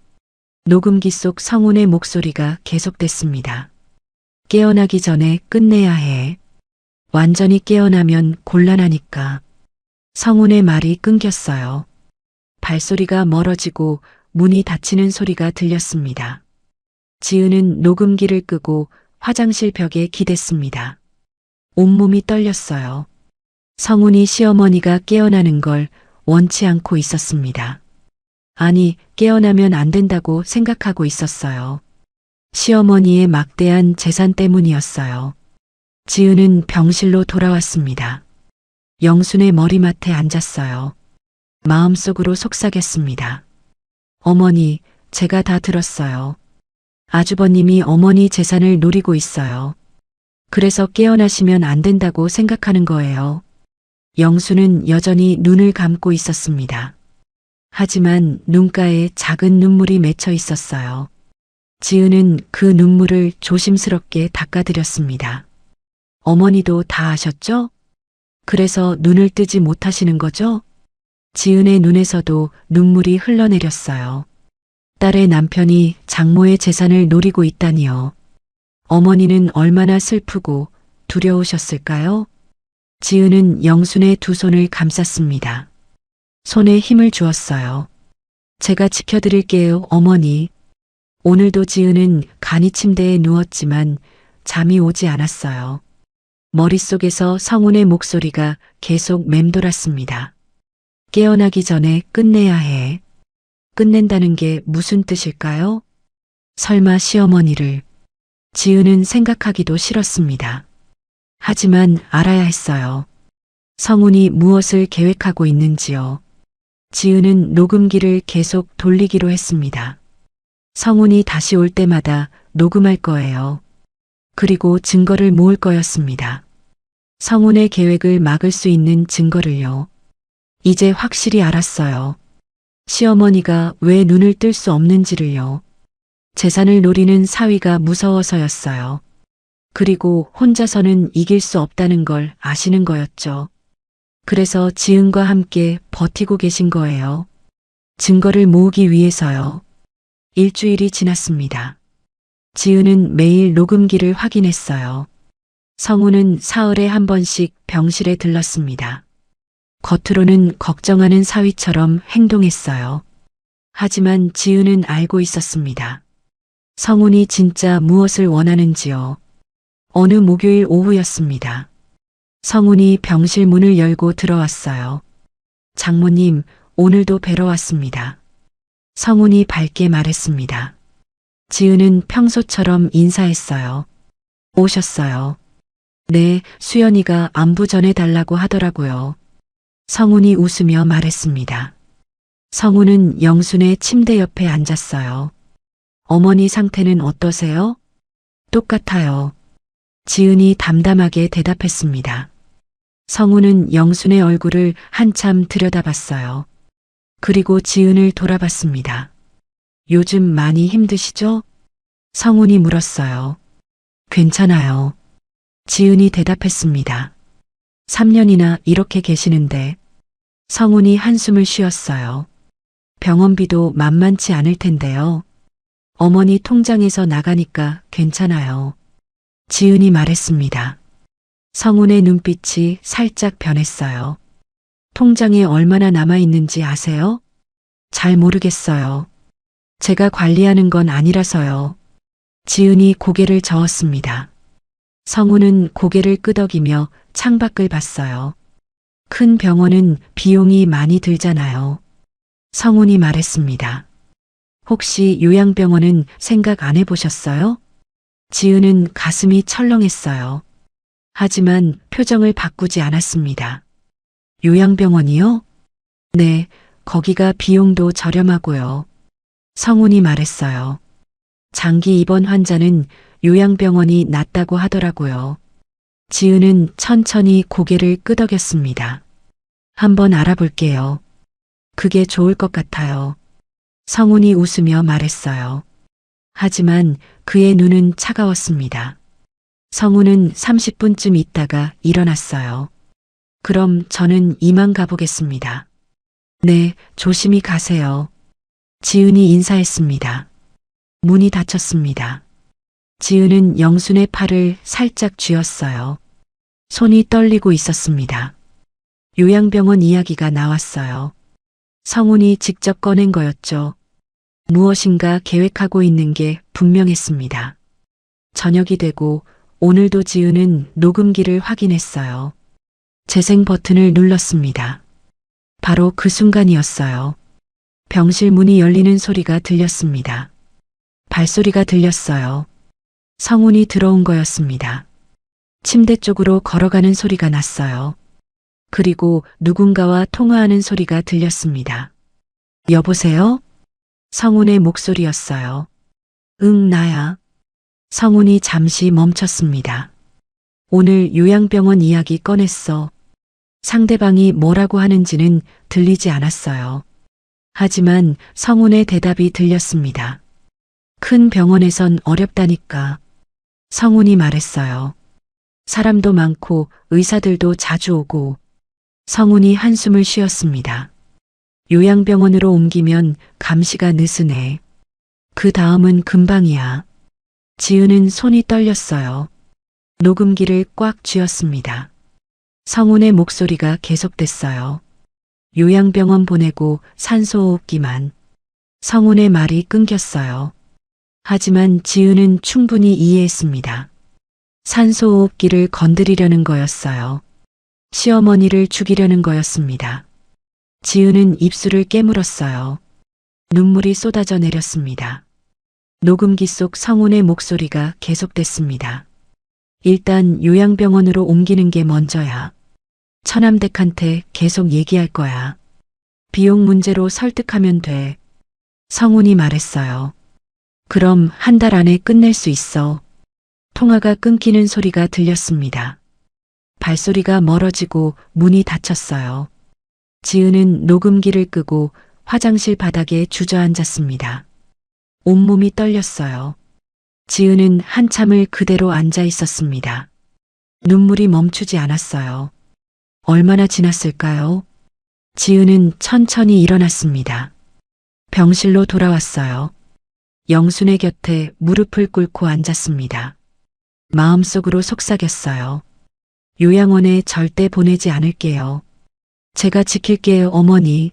녹음기 속 성훈의 목소리가 계속됐습니다. 깨어나기 전에 끝내야 해. 완전히 깨어나면 곤란하니까. 성훈의 말이 끊겼어요. 발소리가 멀어지고 문이 닫히는 소리가 들렸습니다. 지은은 녹음기를 끄고 화장실 벽에 기댔습니다. 온몸이 떨렸어요. 성훈이 시어머니가 깨어나는 걸 원치 않고 있었습니다. 아니, 깨어나면 안 된다고 생각하고 있었어요. 시어머니의 막대한 재산 때문이었어요. 지은은 병실로 돌아왔습니다. 영순의 머리맡에 앉았어요. 마음속으로 속삭였습니다. 어머니, 제가 다 들었어요. 아주버님이 어머니 재산을 노리고 있어요. 그래서 깨어나시면 안 된다고 생각하는 거예요. 영수는 여전히 눈을 감고 있었습니다. 하지만 눈가에 작은 눈물이 맺혀 있었어요. 지은은 그 눈물을 조심스럽게 닦아드렸습니다. 어머니도 다 아셨죠? 그래서 눈을 뜨지 못하시는 거죠? 지은의 눈에서도 눈물이 흘러내렸어요. 딸의 남편이 장모의 재산을 노리고 있다니요. 어머니는 얼마나 슬프고 두려우셨을까요? 지은은 영순의 두 손을 감쌌습니다. 손에 힘을 주었어요. 제가 지켜드릴게요, 어머니. 오늘도 지은은 간이 침대에 누웠지만 잠이 오지 않았어요. 머릿속에서 성훈의 목소리가 계속 맴돌았습니다. 깨어나기 전에 끝내야 해. 끝낸다는 게 무슨 뜻일까요? 설마 시어머니를. 지은은 생각하기도 싫었습니다. 하지만 알아야 했어요. 성훈이 무엇을 계획하고 있는지요. 지은은 녹음기를 계속 돌리기로 했습니다. 성훈이 다시 올 때마다 녹음할 거예요. 그리고 증거를 모을 거였습니다. 성훈의 계획을 막을 수 있는 증거를요. 이제 확실히 알았어요. 시어머니가 왜 눈을 뜰 수 없는지를요. 재산을 노리는 사위가 무서워서였어요. 그리고 혼자서는 이길 수 없다는 걸 아시는 거였죠. 그래서 지은과 함께 버티고 계신 거예요. 증거를 모으기 위해서요. 일주일이 지났습니다. 지은은 매일 녹음기를 확인했어요. 성훈은 사흘에 한 번씩 병실에 들렀습니다. 겉으로는 걱정하는 사위처럼 행동했어요. 하지만 지은은 알고 있었습니다. 성훈이 진짜 무엇을 원하는지요. 어느 목요일 오후였습니다. 성훈이 병실 문을 열고 들어왔어요. 장모님, 오늘도 뵈러 왔습니다. 성훈이 밝게 말했습니다. 지은은 평소처럼 인사했어요. 오셨어요. 네, 수연이가 안부 전해달라고 하더라고요. 성훈이 웃으며 말했습니다. 성훈은 영순의 침대 옆에 앉았어요. 어머니 상태는 어떠세요? 똑같아요. 지은이 담담하게 대답했습니다. 성훈은 영순의 얼굴을 한참 들여다봤어요. 그리고 지은을 돌아봤습니다. 요즘 많이 힘드시죠? 성훈이 물었어요. 괜찮아요. 지은이 대답했습니다. 3년이나 이렇게 계시는데. 성훈이 한숨을 쉬었어요. 병원비도 만만치 않을 텐데요. 어머니 통장에서 나가니까 괜찮아요. 지은이 말했습니다. 성훈의 눈빛이 살짝 변했어요. 통장에 얼마나 남아있는지 아세요? 잘 모르겠어요. 제가 관리하는 건 아니라서요. 지은이 고개를 저었습니다. 성훈은 고개를 끄덕이며 창밖을 봤어요. 큰 병원은 비용이 많이 들잖아요. 성훈이 말했습니다. 혹시 요양병원은 생각 안 해보셨어요? 지은은 가슴이 철렁했어요. 하지만 표정을 바꾸지 않았습니다. 요양병원이요? 네, 거기가 비용도 저렴하고요. 성훈이 말했어요. 장기 입원 환자는 요양병원이 낫다고 하더라고요. 지은은 천천히 고개를 끄덕였습니다. 한번 알아볼게요. 그게 좋을 것 같아요. 성훈이 웃으며 말했어요. 하지만 그의 눈은 차가웠습니다. 성훈은 30분쯤 있다가 일어났어요. 그럼 저는 이만 가보겠습니다. 네, 조심히 가세요. 지은이 인사했습니다. 문이 닫혔습니다. 지은은 영순의 팔을 살짝 쥐었어요. 손이 떨리고 있었습니다. 요양병원 이야기가 나왔어요. 성훈이 직접 꺼낸 거였죠. 무엇인가 계획하고 있는 게 분명했습니다. 저녁이 되고 오늘도 지은은 녹음기를 확인했어요. 재생 버튼을 눌렀습니다. 바로 그 순간이었어요. 병실 문이 열리는 소리가 들렸습니다. 발소리가 들렸어요. 성훈이 들어온 거였습니다. 침대 쪽으로 걸어가는 소리가 났어요. 그리고 누군가와 통화하는 소리가 들렸습니다. 여보세요? 성훈의 목소리였어요. 응, 나야. 성훈이 잠시 멈췄습니다. 오늘 요양병원 이야기 꺼냈어. 상대방이 뭐라고 하는지는 들리지 않았어요. 하지만 성훈의 대답이 들렸습니다. 큰 병원에선 어렵다니까. 성훈이 말했어요. 사람도 많고 의사들도 자주 오고. 성훈이 한숨을 쉬었습니다. 요양병원으로 옮기면 감시가 느슨해. 그 다음은 금방이야. 지은은 손이 떨렸어요. 녹음기를 꽉 쥐었습니다. 성훈의 목소리가 계속됐어요. 요양병원 보내고 산소호흡기만. 성훈의 말이 끊겼어요. 하지만 지은은 충분히 이해했습니다. 산소호흡기를 건드리려는 거였어요. 시어머니를 죽이려는 거였습니다. 지은은 입술을 깨물었어요. 눈물이 쏟아져 내렸습니다. 녹음기 속 성훈의 목소리가 계속됐습니다. 일단 요양병원으로 옮기는 게 먼저야. 처남댁한테 계속 얘기할 거야. 비용 문제로 설득하면 돼. 성훈이 말했어요. 그럼 한 달 안에 끝낼 수 있어. 통화가 끊기는 소리가 들렸습니다. 발소리가 멀어지고 문이 닫혔어요. 지은은 녹음기를 끄고 화장실 바닥에 주저앉았습니다. 온몸이 떨렸어요. 지은은 한참을 그대로 앉아 있었습니다. 눈물이 멈추지 않았어요. 얼마나 지났을까요? 지은은 천천히 일어났습니다. 병실로 돌아왔어요. 영순의 곁에 무릎을 꿇고 앉았습니다. 마음속으로 속삭였어요. 요양원에 절대 보내지 않을게요. 제가 지킬게요, 어머니.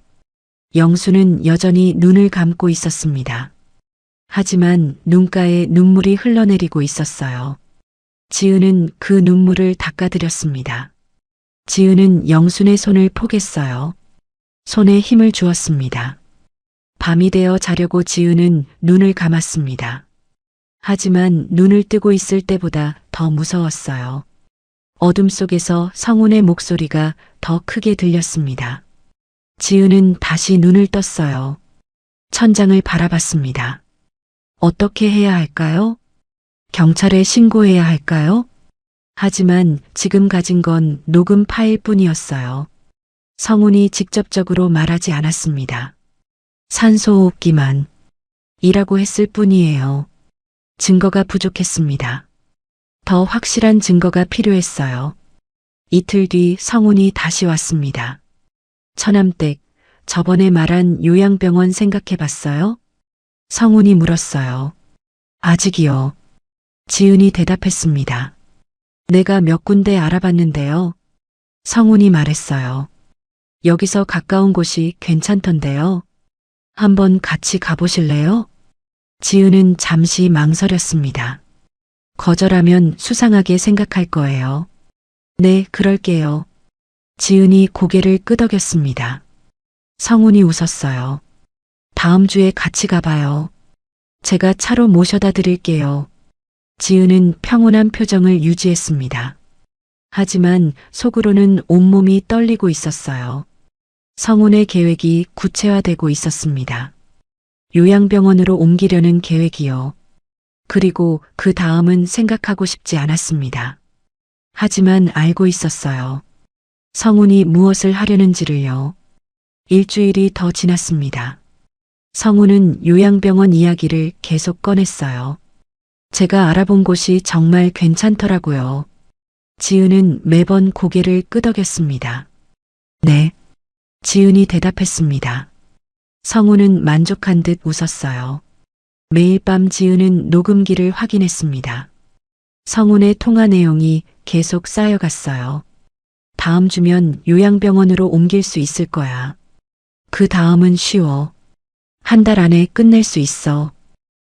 영수는 여전히 눈을 감고 있었습니다. 하지만 눈가에 눈물이 흘러내리고 있었어요. 지은은 그 눈물을 닦아드렸습니다. 지은은 영순의 손을 포겠어요. 손에 힘을 주었습니다. 밤이 되어 자려고 지은은 눈을 감았습니다. 하지만 눈을 뜨고 있을 때보다 더 무서웠어요. 어둠 속에서 성훈의 목소리가 더 크게 들렸습니다. 지은은 다시 눈을 떴어요. 천장을 바라봤습니다. 어떻게 해야 할까요? 경찰에 신고해야 할까요? 하지만 지금 가진 건 녹음 파일 뿐이었어요. 성훈이 직접적으로 말하지 않았습니다. 산소호흡기만 이라고 했을 뿐이에요. 증거가 부족했습니다. 더 확실한 증거가 필요했어요. 이틀 뒤 성훈이 다시 왔습니다. 처남댁, 저번에 말한 요양병원 생각해봤어요? 성훈이 물었어요. 아직이요. 지은이 대답했습니다. 내가 몇 군데 알아봤는데요. 성훈이 말했어요. 여기서 가까운 곳이 괜찮던데요. 한번 같이 가보실래요? 지은은 잠시 망설였습니다. 거절하면 수상하게 생각할 거예요. 네, 그럴게요. 지은이 고개를 끄덕였습니다. 성훈이 웃었어요. 다음 주에 같이 가봐요. 제가 차로 모셔다 드릴게요. 지은은 평온한 표정을 유지했습니다. 하지만 속으로는 온몸이 떨리고 있었어요. 성훈의 계획이 구체화되고 있었습니다. 요양병원으로 옮기려는 계획이요. 그리고 그 다음은 생각하고 싶지 않았습니다. 하지만 알고 있었어요. 성훈이 무엇을 하려는지를요. 일주일이 더 지났습니다. 성훈은 요양병원 이야기를 계속 꺼냈어요. 제가 알아본 곳이 정말 괜찮더라고요. 지은은 매번 고개를 끄덕였습니다. 네. 지은이 대답했습니다. 성훈은 만족한 듯 웃었어요. 매일 밤 지은은 녹음기를 확인했습니다. 성훈의 통화 내용이 계속 쌓여갔어요. 다음 주면 요양병원으로 옮길 수 있을 거야. 그 다음은 쉬워. 한 달 안에 끝낼 수 있어.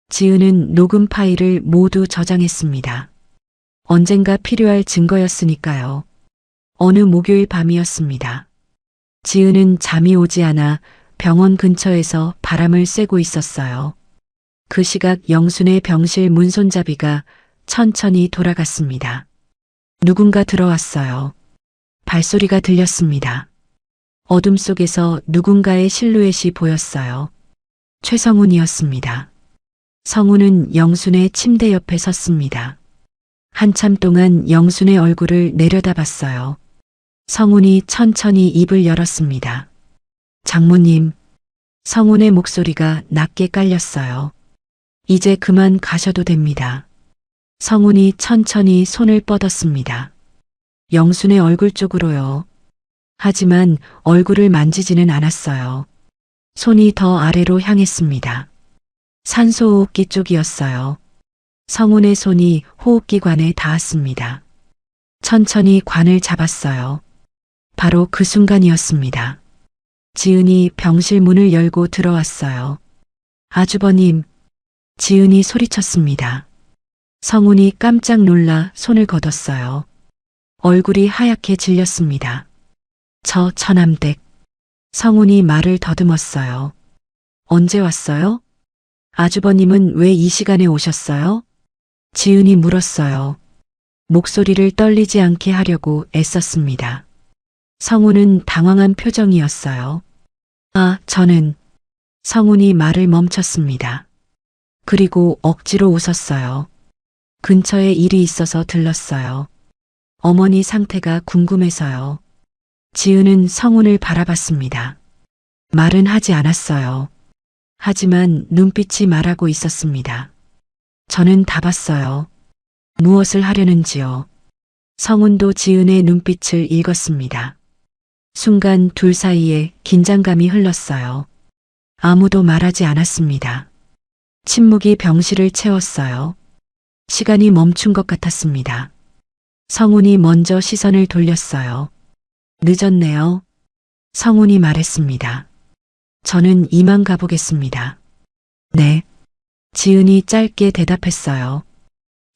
지은은 녹음 파일을 모두 저장했습니다. 언젠가 필요할 증거였으니까요. 어느 목요일 밤이었습니다. 지은은 잠이 오지 않아 병원 근처에서 바람을 쐬고 있었어요. 그 시각 영순의 병실 문 손잡이가 천천히 돌아갔습니다. 누군가 들어왔어요. 발소리가 들렸습니다. 어둠 속에서 누군가의 실루엣이 보였어요. 최성훈이었습니다. 성훈은 영순의 침대 옆에 섰습니다. 한참 동안 영순의 얼굴을 내려다봤어요. 성훈이 천천히 입을 열었습니다. 장모님, 성훈의 목소리가 낮게 깔렸어요. 이제 그만 가셔도 됩니다. 성훈이 천천히 손을 뻗었습니다. 영순의 얼굴 쪽으로요. 하지만 얼굴을 만지지는 않았어요. 손이 더 아래로 향했습니다. 산소호흡기 쪽이었어요. 성훈의 손이 호흡기관에 닿았습니다. 천천히 관을 잡았어요. 바로 그 순간이었습니다. 지은이 병실 문을 열고 들어왔어요. 아주버님, 지은이 소리쳤습니다. 성훈이 깜짝 놀라 손을 걷었어요. 얼굴이 하얗게 질렸습니다. 저 처남댁. 성훈이 말을 더듬었어요. 언제 왔어요? 아주버님은 왜 이 시간에 오셨어요? 지은이 물었어요. 목소리를 떨리지 않게 하려고 애썼습니다. 성훈은 당황한 표정이었어요. 아, 저는. 성훈이 말을 멈췄습니다. 그리고 억지로 웃었어요. 근처에 일이 있어서 들렀어요. 어머니 상태가 궁금해서요. 지은은 성훈을 바라봤습니다. 말은 하지 않았어요. 하지만 눈빛이 말하고 있었습니다. 저는 다 봤어요. 무엇을 하려는지요. 성훈도 지은의 눈빛을 읽었습니다. 순간 둘 사이에 긴장감이 흘렀어요. 아무도 말하지 않았습니다. 침묵이 병실을 채웠어요. 시간이 멈춘 것 같았습니다. 성훈이 먼저 시선을 돌렸어요. 늦었네요. 성훈이 말했습니다. 저는 이만 가보겠습니다. 네. 지은이 짧게 대답했어요.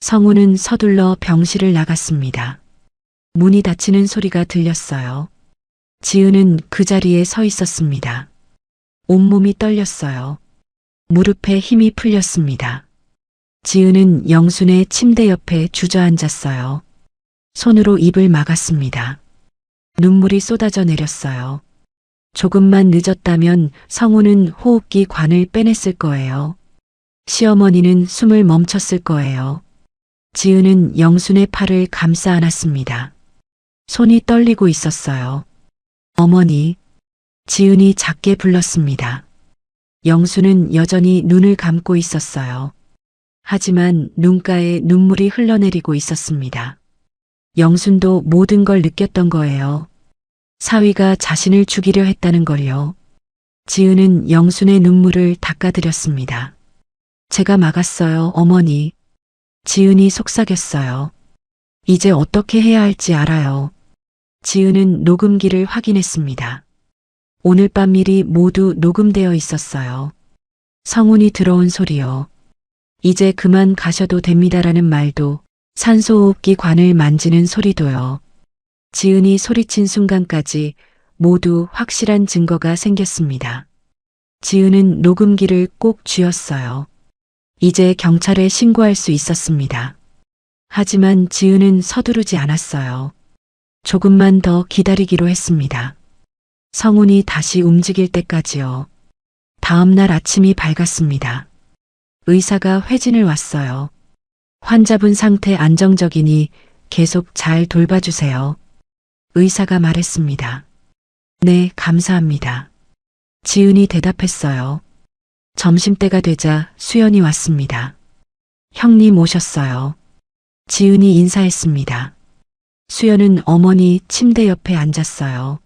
성우는 서둘러 병실을 나갔습니다. 문이 닫히는 소리가 들렸어요. 지은은 그 자리에 서 있었습니다. 온몸이 떨렸어요. 무릎에 힘이 풀렸습니다. 지은은 영순의 침대 옆에 주저앉았어요. 손으로 입을 막았습니다. 눈물이 쏟아져 내렸어요. 조금만 늦었다면 성우는 호흡기 관을 빼냈을 거예요. 시어머니는 숨을 멈췄을 거예요. 지은은 영순의 팔을 감싸 안았습니다. 손이 떨리고 있었어요. 어머니, 지은이 작게 불렀습니다. 영순은 여전히 눈을 감고 있었어요. 하지만 눈가에 눈물이 흘러내리고 있었습니다. 영순도 모든 걸 느꼈던 거예요. 사위가 자신을 죽이려 했다는 걸요. 지은은 영순의 눈물을 닦아드렸습니다. 제가 막았어요, 어머니. 지은이 속삭였어요. 이제 어떻게 해야 할지 알아요. 지은은 녹음기를 확인했습니다. 오늘 밤 일이 모두 녹음되어 있었어요. 성훈이 들어온 소리요. 이제 그만 가셔도 됩니다라는 말도, 산소호흡기 관을 만지는 소리도요. 지은이 소리친 순간까지 모두 확실한 증거가 생겼습니다. 지은은 녹음기를 꼭 쥐었어요. 이제 경찰에 신고할 수 있었습니다. 하지만 지은은 서두르지 않았어요. 조금만 더 기다리기로 했습니다. 성훈이 다시 움직일 때까지요. 다음 날 아침이 밝았습니다. 의사가 회진을 왔어요. 환자분 상태 안정적이니 계속 잘 돌봐주세요. 의사가 말했습니다. 네, 감사합니다. 지은이 대답했어요. 점심때가 되자 수연이 왔습니다. 형님 오셨어요. 지은이 인사했습니다. 수연은 어머니 침대 옆에 앉았어요.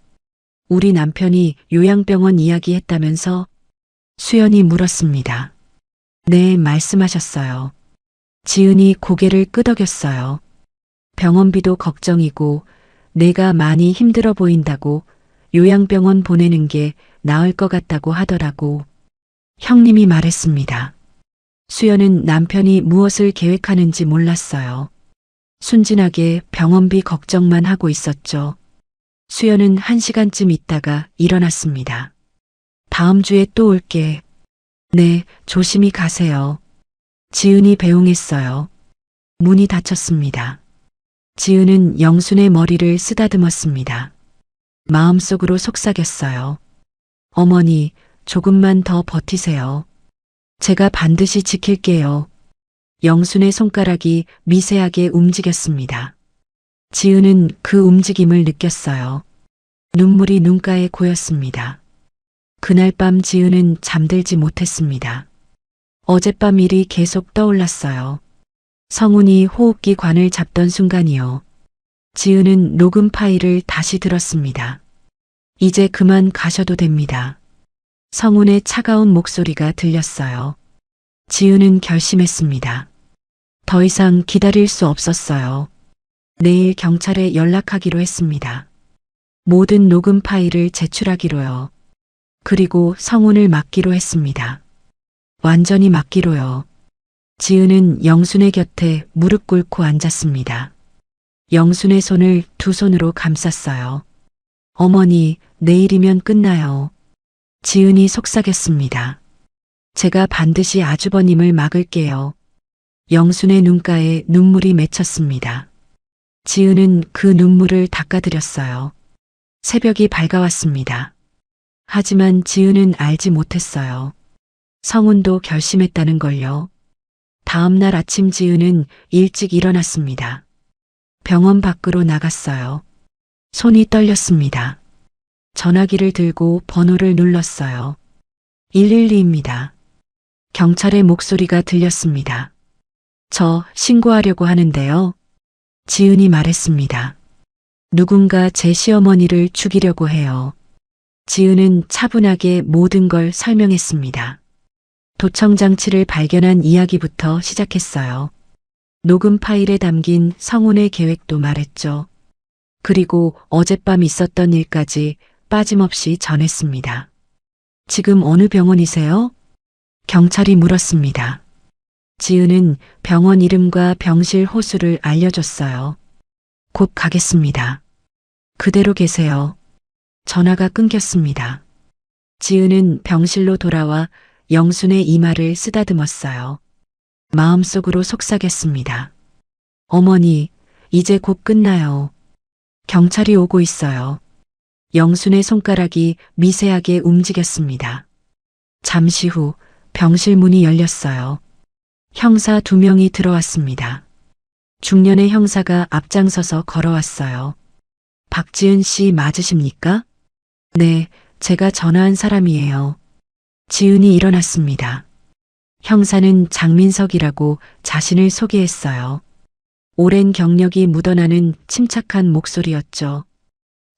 우리 남편이 요양병원 이야기했다면서? 수연이 물었습니다. 네, 말씀하셨어요. 지은이 고개를 끄덕였어요. 병원비도 걱정이고 내가 많이 힘들어 보인다고 요양병원 보내는 게 나을 것 같다고 하더라고. 형님이 말했습니다. 수연은 남편이 무엇을 계획하는지 몰랐어요. 순진하게 병원비 걱정만 하고 있었죠. 수연은 1시간쯤 있다가 일어났습니다. 다음 주에 또 올게. 네, 조심히 가세요. 지은이 배웅했어요. 문이 닫혔습니다. 지은은 영순의 머리를 쓰다듬었습니다. 마음속으로 속삭였어요. 어머니, 조금만 더 버티세요. 제가 반드시 지킬게요. 영순의 손가락이 미세하게 움직였습니다. 지은은 그 움직임을 느꼈어요. 눈물이 눈가에 고였습니다. 그날 밤 지은은 잠들지 못했습니다. 어젯밤 일이 계속 떠올랐어요. 성훈이 호흡기 관을 잡던 순간이요. 지은은 녹음 파일을 다시 들었습니다. 이제 그만 가셔도 됩니다. 성훈의 차가운 목소리가 들렸어요. 지은은 결심했습니다. 더 이상 기다릴 수 없었어요. 내일 경찰에 연락하기로 했습니다. 모든 녹음 파일을 제출하기로요. 그리고 성훈을 맡기로 했습니다. 완전히 맡기로요. 지은은 영순의 곁에 무릎 꿇고 앉았습니다. 영순의 손을 두 손으로 감쌌어요. 어머니, 내일이면 끝나요. 지은이 속삭였습니다. 제가 반드시 아주버님을 막을게요. 영순의 눈가에 눈물이 맺혔습니다. 지은은 그 눈물을 닦아드렸어요. 새벽이 밝아왔습니다. 하지만 지은은 알지 못했어요. 성훈도 결심했다는 걸요. 다음 날 아침 지은은 일찍 일어났습니다. 병원 밖으로 나갔어요. 손이 떨렸습니다. 전화기를 들고 번호를 눌렀어요. 112입니다. 경찰의 목소리가 들렸습니다. 저 신고하려고 하는데요. 지은이 말했습니다. 누군가 제 시어머니를 죽이려고 해요. 지은은 차분하게 모든 걸 설명했습니다. 도청장치를 발견한 이야기부터 시작했어요. 녹음 파일에 담긴 성훈의 계획도 말했죠. 그리고 어젯밤 있었던 일까지 빠짐없이 전했습니다. 지금 어느 병원이세요? 경찰이 물었습니다. 지은은 병원 이름과 병실 호수를 알려줬어요. 곧 가겠습니다. 그대로 계세요. 전화가 끊겼습니다. 지은은 병실로 돌아와 영순의 이마를 쓰다듬었어요. 마음속으로 속삭였습니다. 어머니, 이제 곧 끝나요. 경찰이 오고 있어요. 영순의 손가락이 미세하게 움직였습니다. 잠시 후 병실 문이 열렸어요. 형사 2명이 들어왔습니다. 중년의 형사가 앞장서서 걸어왔어요. 박지은 씨 맞으십니까? 네, 제가 전화한 사람이에요. 지은이 일어났습니다. 형사는 장민석이라고 자신을 소개했어요. 오랜 경력이 묻어나는 침착한 목소리였죠.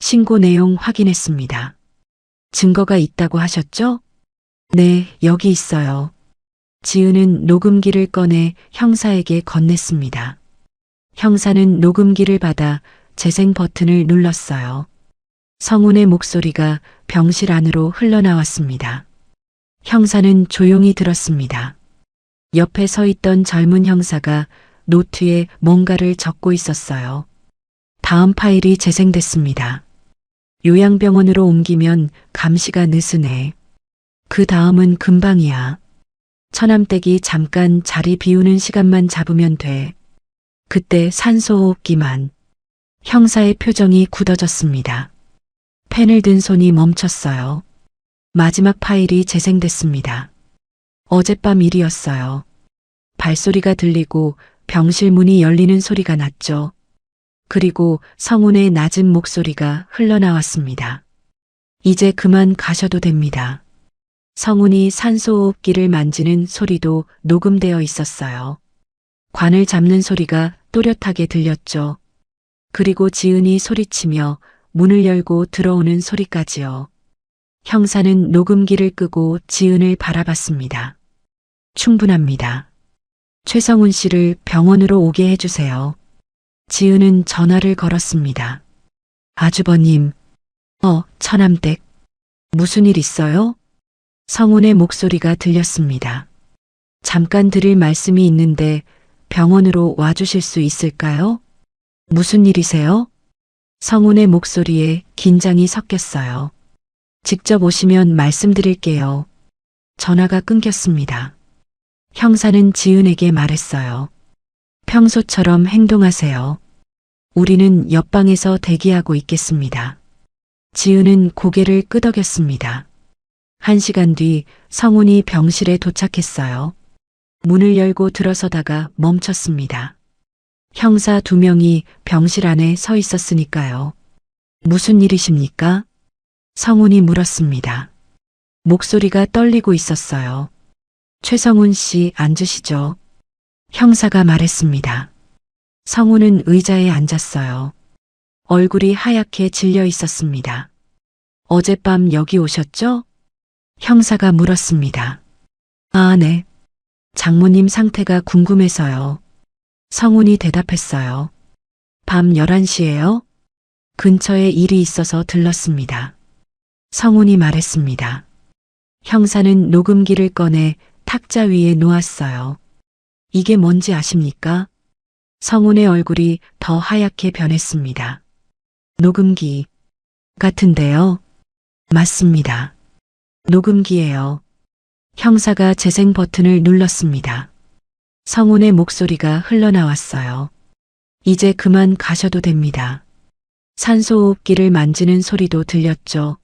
신고 내용 확인했습니다. 증거가 있다고 하셨죠? 네, 여기 있어요. 지은은 녹음기를 꺼내 형사에게 건넸습니다. 형사는 녹음기를 받아 재생 버튼을 눌렀어요. 성훈의 목소리가 병실 안으로 흘러나왔습니다. 형사는 조용히 들었습니다. 옆에 서 있던 젊은 형사가 노트에 뭔가를 적고 있었어요. 다음 파일이 재생됐습니다. 요양병원으로 옮기면 감시가 느슨해. 그 다음은 금방이야. 처남댁이 잠깐 자리 비우는 시간만 잡으면 돼. 그때 산소호흡기만. 형사의 표정이 굳어졌습니다. 펜을 든 손이 멈췄어요. 마지막 파일이 재생됐습니다. 어젯밤 일이었어요. 발소리가 들리고 병실 문이 열리는 소리가 났죠. 그리고 성훈의 낮은 목소리가 흘러나왔습니다. 이제 그만 가셔도 됩니다. 성훈이 산소호흡기를 만지는 소리도 녹음되어 있었어요. 관을 잡는 소리가 또렷하게 들렸죠. 그리고 지은이 소리치며 문을 열고 들어오는 소리까지요. 형사는 녹음기를 끄고 지은을 바라봤습니다. 충분합니다. 최성훈 씨를 병원으로 오게 해주세요. 지은은 전화를 걸었습니다. 아주버님, 처남댁. 무슨 일 있어요? 성훈의 목소리가 들렸습니다. 잠깐 드릴 말씀이 있는데 병원으로 와주실 수 있을까요? 무슨 일이세요? 성훈의 목소리에 긴장이 섞였어요. 직접 오시면 말씀드릴게요. 전화가 끊겼습니다. 형사는 지은에게 말했어요. 평소처럼 행동하세요. 우리는 옆방에서 대기하고 있겠습니다. 지은은 고개를 끄덕였습니다. 1시간 뒤 성훈이 병실에 도착했어요. 문을 열고 들어서다가 멈췄습니다. 형사 2명이 병실 안에 서 있었으니까요. 무슨 일이십니까? 성훈이 물었습니다. 목소리가 떨리고 있었어요. 최성훈 씨 앉으시죠. 형사가 말했습니다. 성훈은 의자에 앉았어요. 얼굴이 하얗게 질려 있었습니다. 어젯밤 여기 오셨죠? 형사가 물었습니다. 아, 네. 장모님 상태가 궁금해서요. 성훈이 대답했어요. 밤 11시에요? 근처에 일이 있어서 들렀습니다. 성훈이 말했습니다. 형사는 녹음기를 꺼내 탁자 위에 놓았어요. 이게 뭔지 아십니까? 성훈의 얼굴이 더 하얗게 변했습니다. 녹음기 같은데요? 맞습니다. 녹음기예요. 형사가 재생 버튼을 눌렀습니다. 성훈의 목소리가 흘러나왔어요. 이제 그만 가셔도 됩니다. 산소호흡기를 만지는 소리도 들렸죠.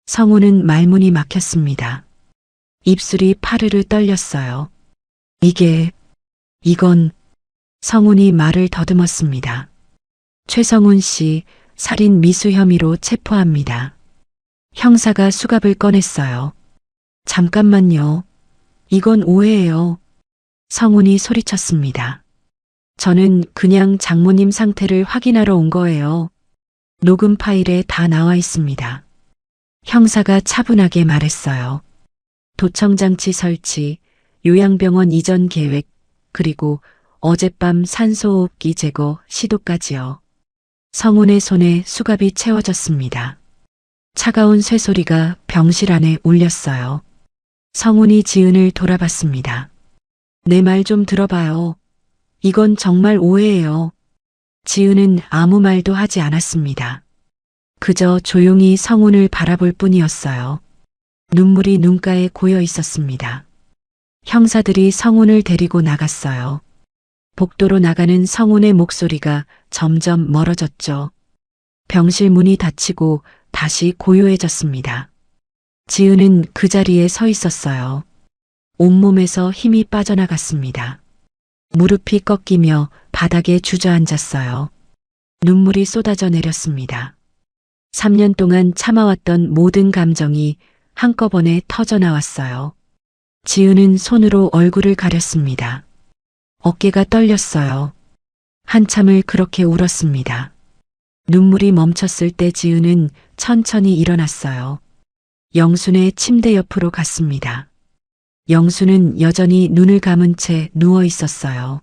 성훈은 말문이 막혔습니다. 입술이 파르르 떨렸어요. 이건 성훈이 말을 더듬었습니다. 최성훈 씨 살인 미수 혐의로 체포합니다. 형사가 수갑을 꺼냈어요. 잠깐만요. 이건 오해예요. 성훈이 소리쳤습니다. 저는 그냥 장모님 상태를 확인하러 온 거예요. 녹음 파일에 다 나와 있습니다. 형사가 차분하게 말했어요. 도청장치 설치, 요양병원 이전 계획, 그리고 어젯밤 산소호흡기 제거 시도까지요. 성훈의 손에 수갑이 채워졌습니다. 차가운 쇠소리가 병실 안에 울렸어요. 성훈이 지은을 돌아봤습니다. 내 말 좀 들어봐요. 이건 정말 오해예요. 지은은 아무 말도 하지 않았습니다. 그저 조용히 성운을 바라볼 뿐이었어요. 눈물이 눈가에 고여 있었습니다. 형사들이 성운을 데리고 나갔어요. 복도로 나가는 성운의 목소리가 점점 멀어졌죠. 병실 문이 닫히고 다시 고요해졌습니다. 지은은 그 자리에 서 있었어요. 온몸에서 힘이 빠져나갔습니다. 무릎이 꺾이며 바닥에 주저앉았어요. 눈물이 쏟아져 내렸습니다. 3년 동안 참아왔던 모든 감정이 한꺼번에 터져 나왔어요. 지은은 손으로 얼굴을 가렸습니다. 어깨가 떨렸어요. 한참을 그렇게 울었습니다. 눈물이 멈췄을 때 지은은 천천히 일어났어요. 영순의 침대 옆으로 갔습니다. 영순은 여전히 눈을 감은 채 누워 있었어요.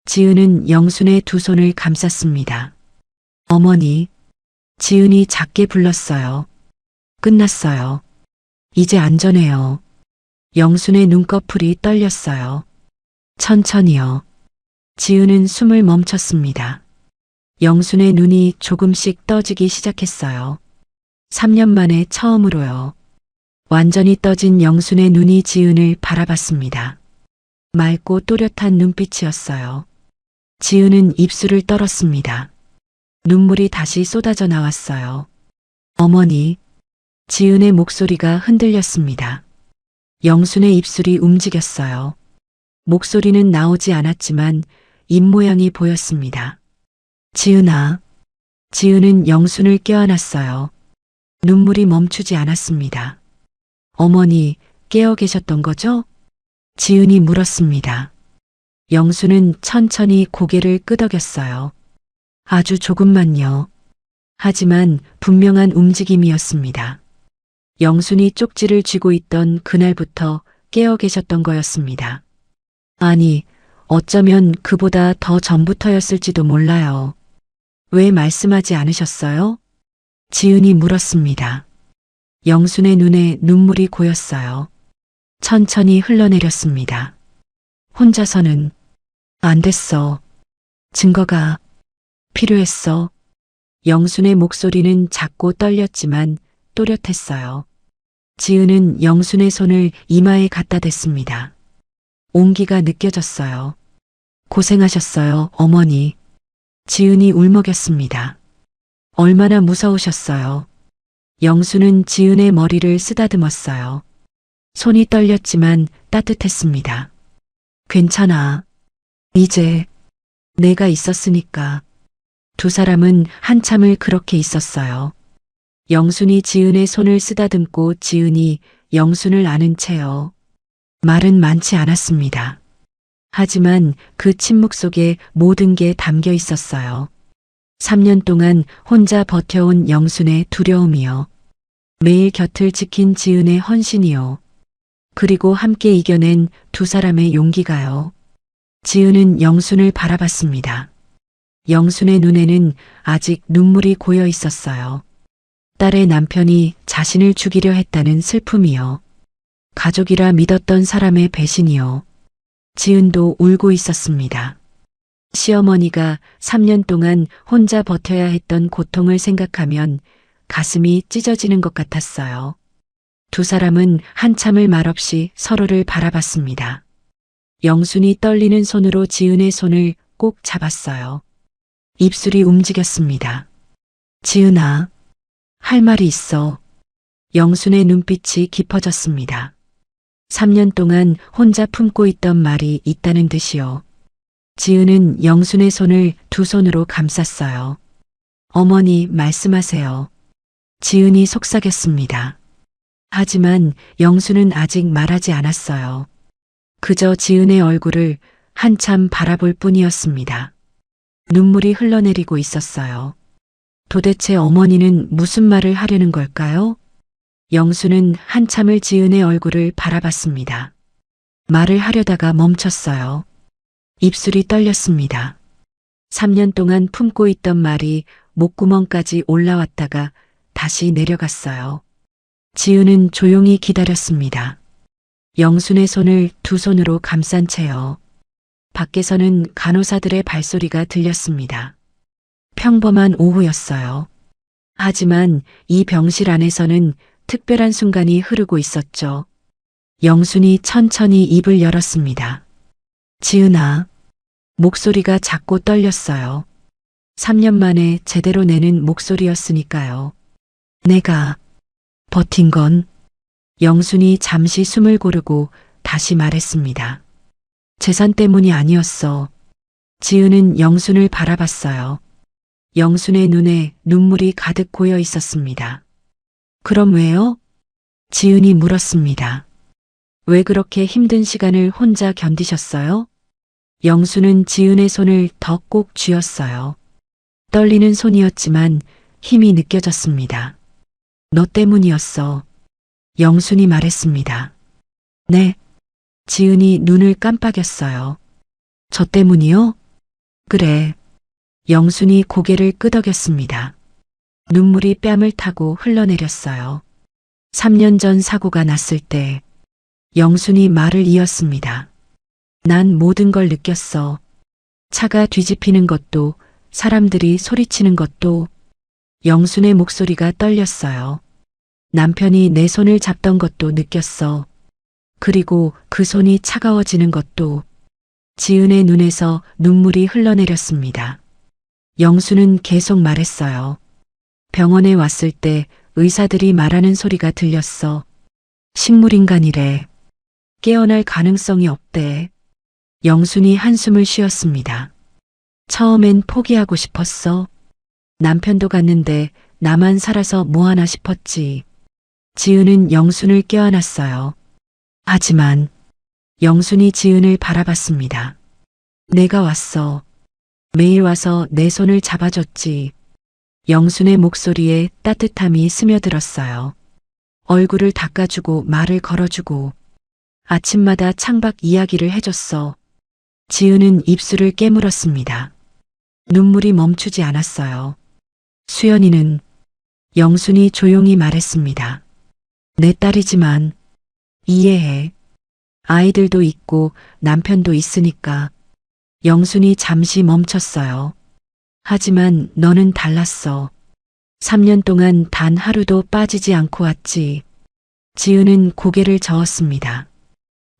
지은은 영순의 두 손을 감쌌습니다. 어머니, 지은이 작게 불렀어요. 끝났어요. 이제 안전해요. 영순의 눈꺼풀이 떨렸어요. 천천히요. 지은은 숨을 멈췄습니다. 영순의 눈이 조금씩 떠지기 시작했어요. 3년 만에 처음으로요. 완전히 떠진 영순의 눈이 지은을 바라봤습니다. 맑고 또렷한 눈빛이었어요. 지은은 입술을 떨었습니다. 눈물이 다시 쏟아져 나왔어요. 어머니, 지은의 목소리가 흔들렸습니다. 영순의 입술이 움직였어요. 목소리는 나오지 않았지만 입모양이 보였습니다. 지은아. 지은은 영순을 껴안았어요. 눈물이 멈추지 않았습니다. 어머니, 깨어 계셨던 거죠? 지은이 물었습니다. 영순은 천천히 고개를 끄덕였어요. 아주 조금만요. 하지만 분명한 움직임이었습니다. 영순이 쪽지를 쥐고 있던 그날부터 깨어 계셨던 거였습니다. 아니, 어쩌면 그보다 더 전부터였을지도 몰라요. 왜 말씀하지 않으셨어요? 지은이 물었습니다. 영순의 눈에 눈물이 고였어요. 천천히 흘러내렸습니다. 혼자서는 안 됐어. 증거가 필요했어. 영순의 목소리는 작고 떨렸지만 또렷했어요. 지은은 영순의 손을 이마에 갖다 댔습니다. 온기가 느껴졌어요. 고생하셨어요, 어머니. 지은이 울먹였습니다. 얼마나 무서우셨어요. 영순은 지은의 머리를 쓰다듬었어요. 손이 떨렸지만 따뜻했습니다. 괜찮아. 이제 내가 있었으니까. 두 사람은 한참을 그렇게 있었어요. 영순이 지은의 손을 쓰다듬고 지은이 영순을 안은 채요. 말은 많지 않았습니다. 하지만 그 침묵 속에 모든 게 담겨 있었어요. 3년 동안 혼자 버텨온 영순의 두려움이요. 매일 곁을 지킨 지은의 헌신이요. 그리고 함께 이겨낸 두 사람의 용기가요. 지은은 영순을 바라봤습니다. 영순의 눈에는 아직 눈물이 고여 있었어요. 딸의 남편이 자신을 죽이려 했다는 슬픔이요. 가족이라 믿었던 사람의 배신이요. 지은도 울고 있었습니다. 시어머니가 3년 동안 혼자 버텨야 했던 고통을 생각하면 가슴이 찢어지는 것 같았어요. 두 사람은 한참을 말없이 서로를 바라봤습니다. 영순이 떨리는 손으로 지은의 손을 꼭 잡았어요. 입술이 움직였습니다. 지은아, 할 말이 있어. 영순의 눈빛이 깊어졌습니다. 3년 동안 혼자 품고 있던 말이 있다는 듯이요. 지은은 영순의 손을 두 손으로 감쌌어요. 어머니, 말씀하세요. 지은이 속삭였습니다. 하지만 영순은 아직 말하지 않았어요. 그저 지은의 얼굴을 한참 바라볼 뿐이었습니다. 눈물이 흘러내리고 있었어요. 도대체 어머니는 무슨 말을 하려는 걸까요? 영순은 한참을 지은의 얼굴을 바라봤습니다. 말을 하려다가 멈췄어요. 입술이 떨렸습니다. 3년 동안 품고 있던 말이 목구멍까지 올라왔다가 다시 내려갔어요. 지은은 조용히 기다렸습니다. 영순의 손을 두 손으로 감싼 채요. 밖에서는 간호사들의 발소리가 들렸습니다. 평범한 오후였어요. 하지만 이 병실 안에서는 특별한 순간이 흐르고 있었죠. 영순이 천천히 입을 열었습니다. 지은아. 목소리가 작고 떨렸어요. 3년 만에 제대로 내는 목소리였으니까요. 내가 버틴 건 영순이 잠시 숨을 고르고 다시 말했습니다. 재산 때문이 아니었어. 지은은 영순을 바라봤어요. 영순의 눈에 눈물이 가득 고여 있었습니다. 그럼 왜요? 지은이 물었습니다. 왜 그렇게 힘든 시간을 혼자 견디셨어요? 영순은 지은의 손을 더 꼭 쥐었어요. 떨리는 손이었지만 힘이 느껴졌습니다. 너 때문이었어. 영순이 말했습니다. 네. 지은이 눈을 깜빡였어요. 저 때문이요? 그래. 영순이 고개를 끄덕였습니다. 눈물이 뺨을 타고 흘러내렸어요. 3년 전 사고가 났을 때 영순이 말을 이었습니다. 난 모든 걸 느꼈어. 차가 뒤집히는 것도, 사람들이 소리치는 것도. 영순의 목소리가 떨렸어요. 남편이 내 손을 잡던 것도 느꼈어. 그리고 그 손이 차가워지는 것도. 지은의 눈에서 눈물이 흘러내렸습니다. 영순은 계속 말했어요. 병원에 왔을 때 의사들이 말하는 소리가 들렸어. 식물인간이래. 깨어날 가능성이 없대. 영순이 한숨을 쉬었습니다. 처음엔 포기하고 싶었어. 남편도 갔는데 나만 살아서 뭐하나 싶었지. 지은은 영순을 껴안았어요. 하지만 영순이 지은을 바라봤습니다. 내가 왔어. 매일 와서 내 손을 잡아줬지. 영순의 목소리에 따뜻함이 스며들었어요. 얼굴을 닦아주고 말을 걸어주고 아침마다 창밖 이야기를 해줬어. 지은은 입술을 깨물었습니다. 눈물이 멈추지 않았어요. 수연이는 영순이 조용히 말했습니다. 내 딸이지만 이해해. 아이들도 있고 남편도 있으니까. 영순이 잠시 멈췄어요. 하지만 너는 달랐어. 3년 동안 단 하루도 빠지지 않고 왔지. 지은은 고개를 저었습니다.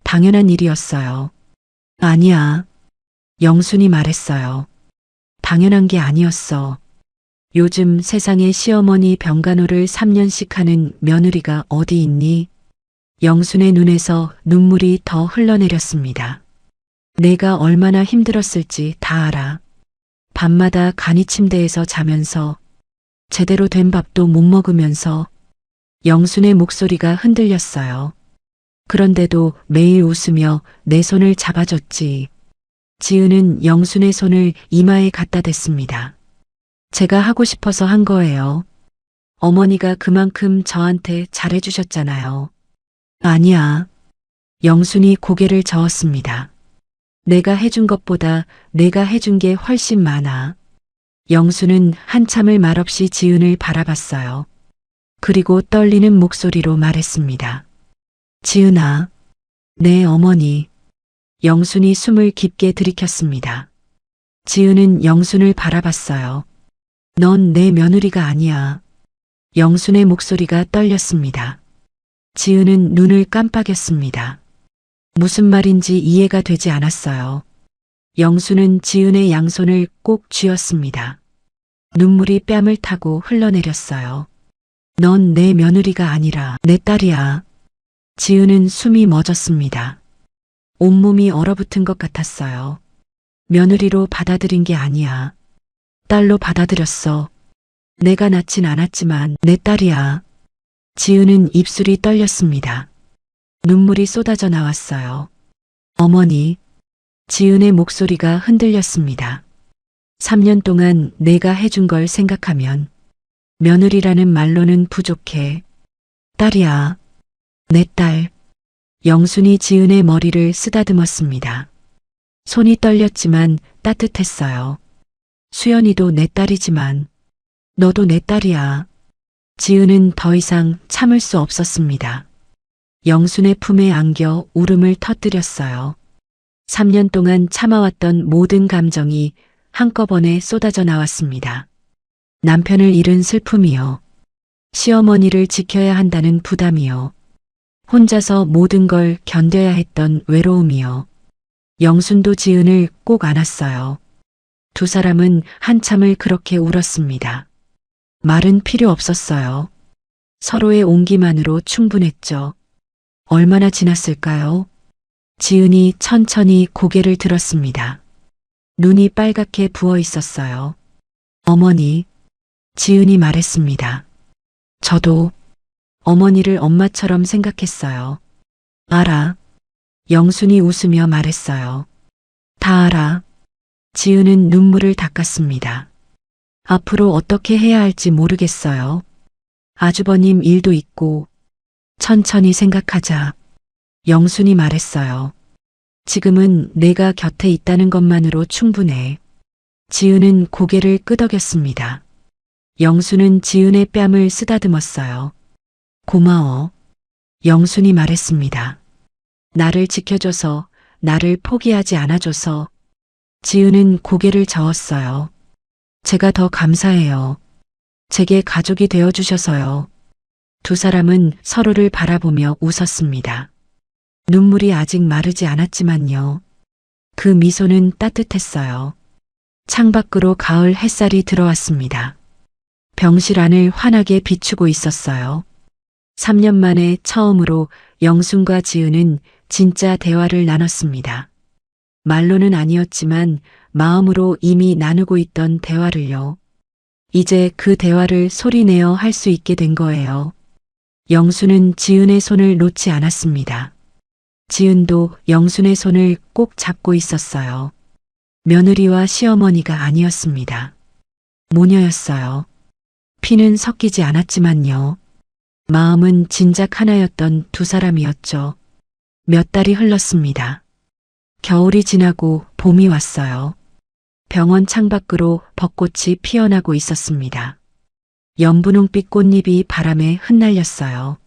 당연한 일이었어요. 아니야. 영순이 말했어요. 당연한 게 아니었어. 요즘 세상에 시어머니 병간호를 3년씩 하는 며느리가 어디 있니? 영순의 눈에서 눈물이 더 흘러내렸습니다. 내가 얼마나 힘들었을지 다 알아. 밤마다 간이 침대에서 자면서 제대로 된 밥도 못 먹으면서. 영순의 목소리가 흔들렸어요. 그런데도 매일 웃으며 내 손을 잡아줬지. 지은은 영순의 손을 이마에 갖다 댔습니다. 제가 하고 싶어서 한 거예요. 어머니가 그만큼 저한테 잘해주셨잖아요. 아니야. 영순이 고개를 저었습니다. 내가 해준 것보다 내가 해준 게 훨씬 많아. 영순은 한참을 말없이 지은을 바라봤어요. 그리고 떨리는 목소리로 말했습니다. 지은아, 내 어머니. 영순이 숨을 깊게 들이켰습니다. 지은은 영순을 바라봤어요. 넌 내 며느리가 아니야. 영순의 목소리가 떨렸습니다. 지은은 눈을 깜빡였습니다. 무슨 말인지 이해가 되지 않았어요. 영순은 지은의 양손을 꼭 쥐었습니다. 눈물이 뺨을 타고 흘러내렸어요. 넌 내 며느리가 아니라 내 딸이야. 지은은 숨이 멎었습니다. 온몸이 얼어붙은 것 같았어요. 며느리로 받아들인 게 아니야. 딸로 받아들였어. 내가 낳진 않았지만 내 딸이야. 지은은 입술이 떨렸습니다. 눈물이 쏟아져 나왔어요. 어머니. 지은의 목소리가 흔들렸습니다. 3년 동안 내가 해준 걸 생각하면 며느리라는 말로는 부족해. 딸이야. 내 딸. 영순이 지은의 머리를 쓰다듬었습니다. 손이 떨렸지만 따뜻했어요. 수연이도 내 딸이지만 너도 내 딸이야. 지은은 더 이상 참을 수 없었습니다. 영순의 품에 안겨 울음을 터뜨렸어요. 3년 동안 참아왔던 모든 감정이 한꺼번에 쏟아져 나왔습니다. 남편을 잃은 슬픔이요. 시어머니를 지켜야 한다는 부담이요. 혼자서 모든 걸 견뎌야 했던 외로움이요. 영순도 지은을 꼭 안았어요. 두 사람은 한참을 그렇게 울었습니다. 말은 필요 없었어요. 서로의 온기만으로 충분했죠. 얼마나 지났을까요? 지은이 천천히 고개를 들었습니다. 눈이 빨갛게 부어 있었어요. 어머니, 지은이 말했습니다. 저도 어머니를 엄마처럼 생각했어요. 알아. 영순이 웃으며 말했어요. 다 알아. 지은은 눈물을 닦았습니다. 앞으로 어떻게 해야 할지 모르겠어요. 아주버님 일도 있고 천천히 생각하자. 영순이 말했어요. 지금은 내가 곁에 있다는 것만으로 충분해. 지은은 고개를 끄덕였습니다. 영순은 지은의 뺨을 쓰다듬었어요. 고마워. 영순이 말했습니다. 나를 지켜줘서, 나를 포기하지 않아줘서. 지은은 고개를 저었어요. 제가 더 감사해요. 제게 가족이 되어주셔서요. 두 사람은 서로를 바라보며 웃었습니다. 눈물이 아직 마르지 않았지만요. 그 미소는 따뜻했어요. 창밖으로 가을 햇살이 들어왔습니다. 병실 안을 환하게 비추고 있었어요. 3년 만에 처음으로 영순과 지은은 진짜 대화를 나눴습니다. 말로는 아니었지만 마음으로 이미 나누고 있던 대화를요. 이제 그 대화를 소리내어 할 수 있게 된 거예요. 영순은 지은의 손을 놓지 않았습니다. 지은도 영순의 손을 꼭 잡고 있었어요. 며느리와 시어머니가 아니었습니다. 모녀였어요. 피는 섞이지 않았지만요. 마음은 진작 하나였던 두 사람이었죠. 몇 달이 흘렀습니다. 겨울이 지나고 봄이 왔어요. 병원 창밖으로 벚꽃이 피어나고 있었습니다. 연분홍빛 꽃잎이 바람에 흩날렸어요.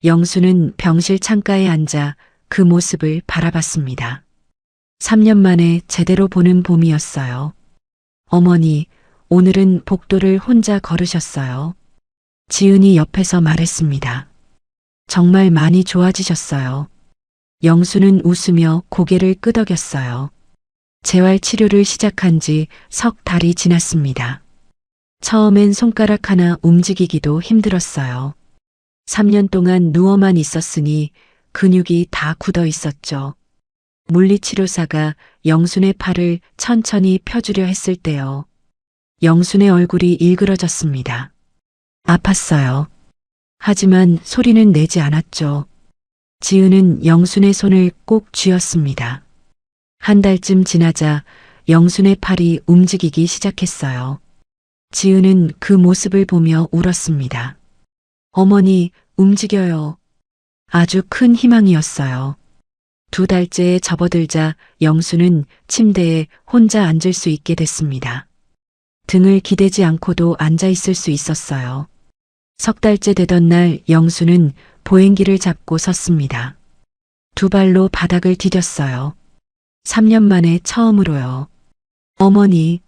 영수는 병실 창가에 앉아 그 모습을 바라봤습니다. 3년 만에 제대로 보는 봄이었어요. 어머니, 오늘은 복도를 혼자 걸으셨어요. 지은이 옆에서 말했습니다. 정말 많이 좋아지셨어요. 영수는 웃으며 고개를 끄덕였어요. 재활 치료를 시작한 지 석 달이 지났습니다. 처음엔 손가락 하나 움직이기도 힘들었어요. 3년 동안 누워만 있었으니 근육이 다 굳어 있었죠. 물리치료사가 영순의 팔을 천천히 펴주려 했을 때요. 영순의 얼굴이 일그러졌습니다. 아팠어요. 하지만 소리는 내지 않았죠. 지은은 영순의 손을 꼭 쥐었습니다. 한 달쯤 지나자 영순의 팔이 움직이기 시작했어요. 지은은 그 모습을 보며 울었습니다. 어머니, 움직여요. 아주 큰 희망이었어요. 2달째에 접어들자 영수는 침대에 혼자 앉을 수 있게 됐습니다. 등을 기대지 않고도 앉아 있을 수 있었어요. 3달째 되던 날 영수는 보행기를 잡고 섰습니다. 2발로 바닥을 디뎠어요. 3년 만에 처음으로요. 어머니,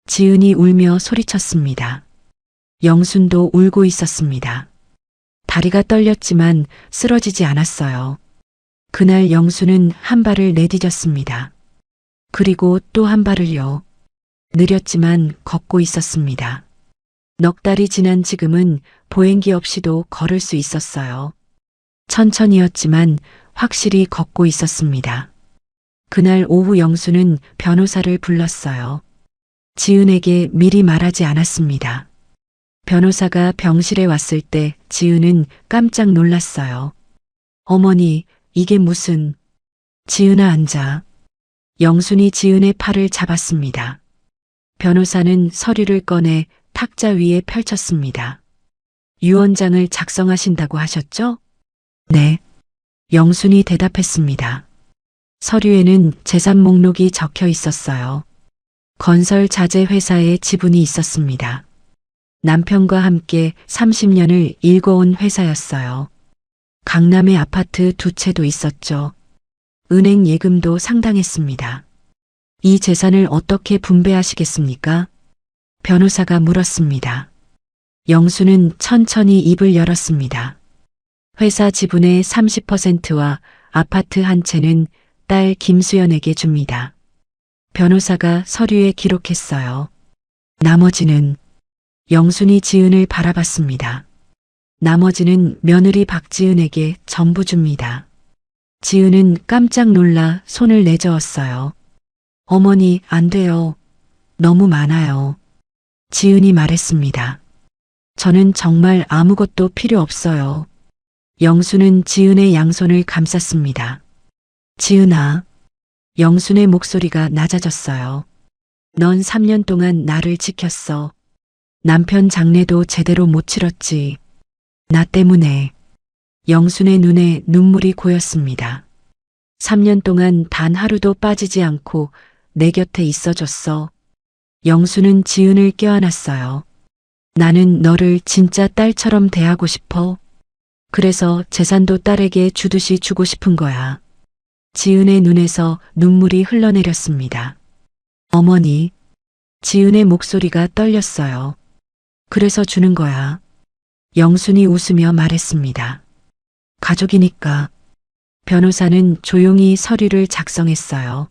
지은이 울며 소리쳤습니다. 영순도 울고 있었습니다. 다리가 떨렸지만 쓰러지지 않았어요. 그날 영수는 한 발을 내디뎠습니다. 그리고 또 한 발을요. 느렸지만 걷고 있었습니다. 넉 달이 지난 지금은 보행기 없이도 걸을 수 있었어요. 천천히였지만 확실히 걷고 있었습니다. 그날 오후 영수는 변호사를 불렀어요. 지은에게 미리 말하지 않았습니다. 변호사가 병실에 왔을 때 지은은 깜짝 놀랐어요. 어머니, 이게 무슨... 지은아 앉아. 영순이 지은의 팔을 잡았습니다. 변호사는 서류를 꺼내 탁자 위에 펼쳤습니다. 유언장을 작성하신다고 하셨죠? 네. 영순이 대답했습니다. 서류에는 재산 목록이 적혀 있었어요. 건설 자재 회사에 지분이 있었습니다. 남편과 함께 30년을 일궈온 회사였어요. 강남에 아파트 2채도 있었죠. 은행 예금도 상당했습니다. 이 재산을 어떻게 분배하시겠습니까? 변호사가 물었습니다. 영수는 천천히 입을 열었습니다. 회사 지분의 30%와 아파트 한 채는 딸 김수연에게 줍니다. 변호사가 서류에 기록했어요. 나머지는 영순이 지은을 바라봤습니다. 나머지는 며느리 박지은에게 전부 줍니다. 지은은 깜짝 놀라 손을 내저었어요. 어머니, 안 돼요. 너무 많아요. 지은이 말했습니다. 저는 정말 아무것도 필요 없어요. 영수는 지은의 양손을 감쌌습니다. 지은아. 영순의 목소리가 낮아졌어요. 넌 3년 동안 나를 지켰어. 남편 장례도 제대로 못 치렀지. 나 때문에. 영순의 눈에 눈물이 고였습니다. 3년 동안 단 하루도 빠지지 않고 내 곁에 있어줬어. 영수는 지은을 껴안았어요. 나는 너를 진짜 딸처럼 대하고 싶어. 그래서 재산도 딸에게 주듯이 주고 싶은 거야. 지은의 눈에서 눈물이 흘러내렸습니다. 어머니. 지은의 목소리가 떨렸어요. 그래서 주는 거야. 영순이 웃으며 말했습니다. 가족이니까. 변호사는 조용히 서류를 작성했어요.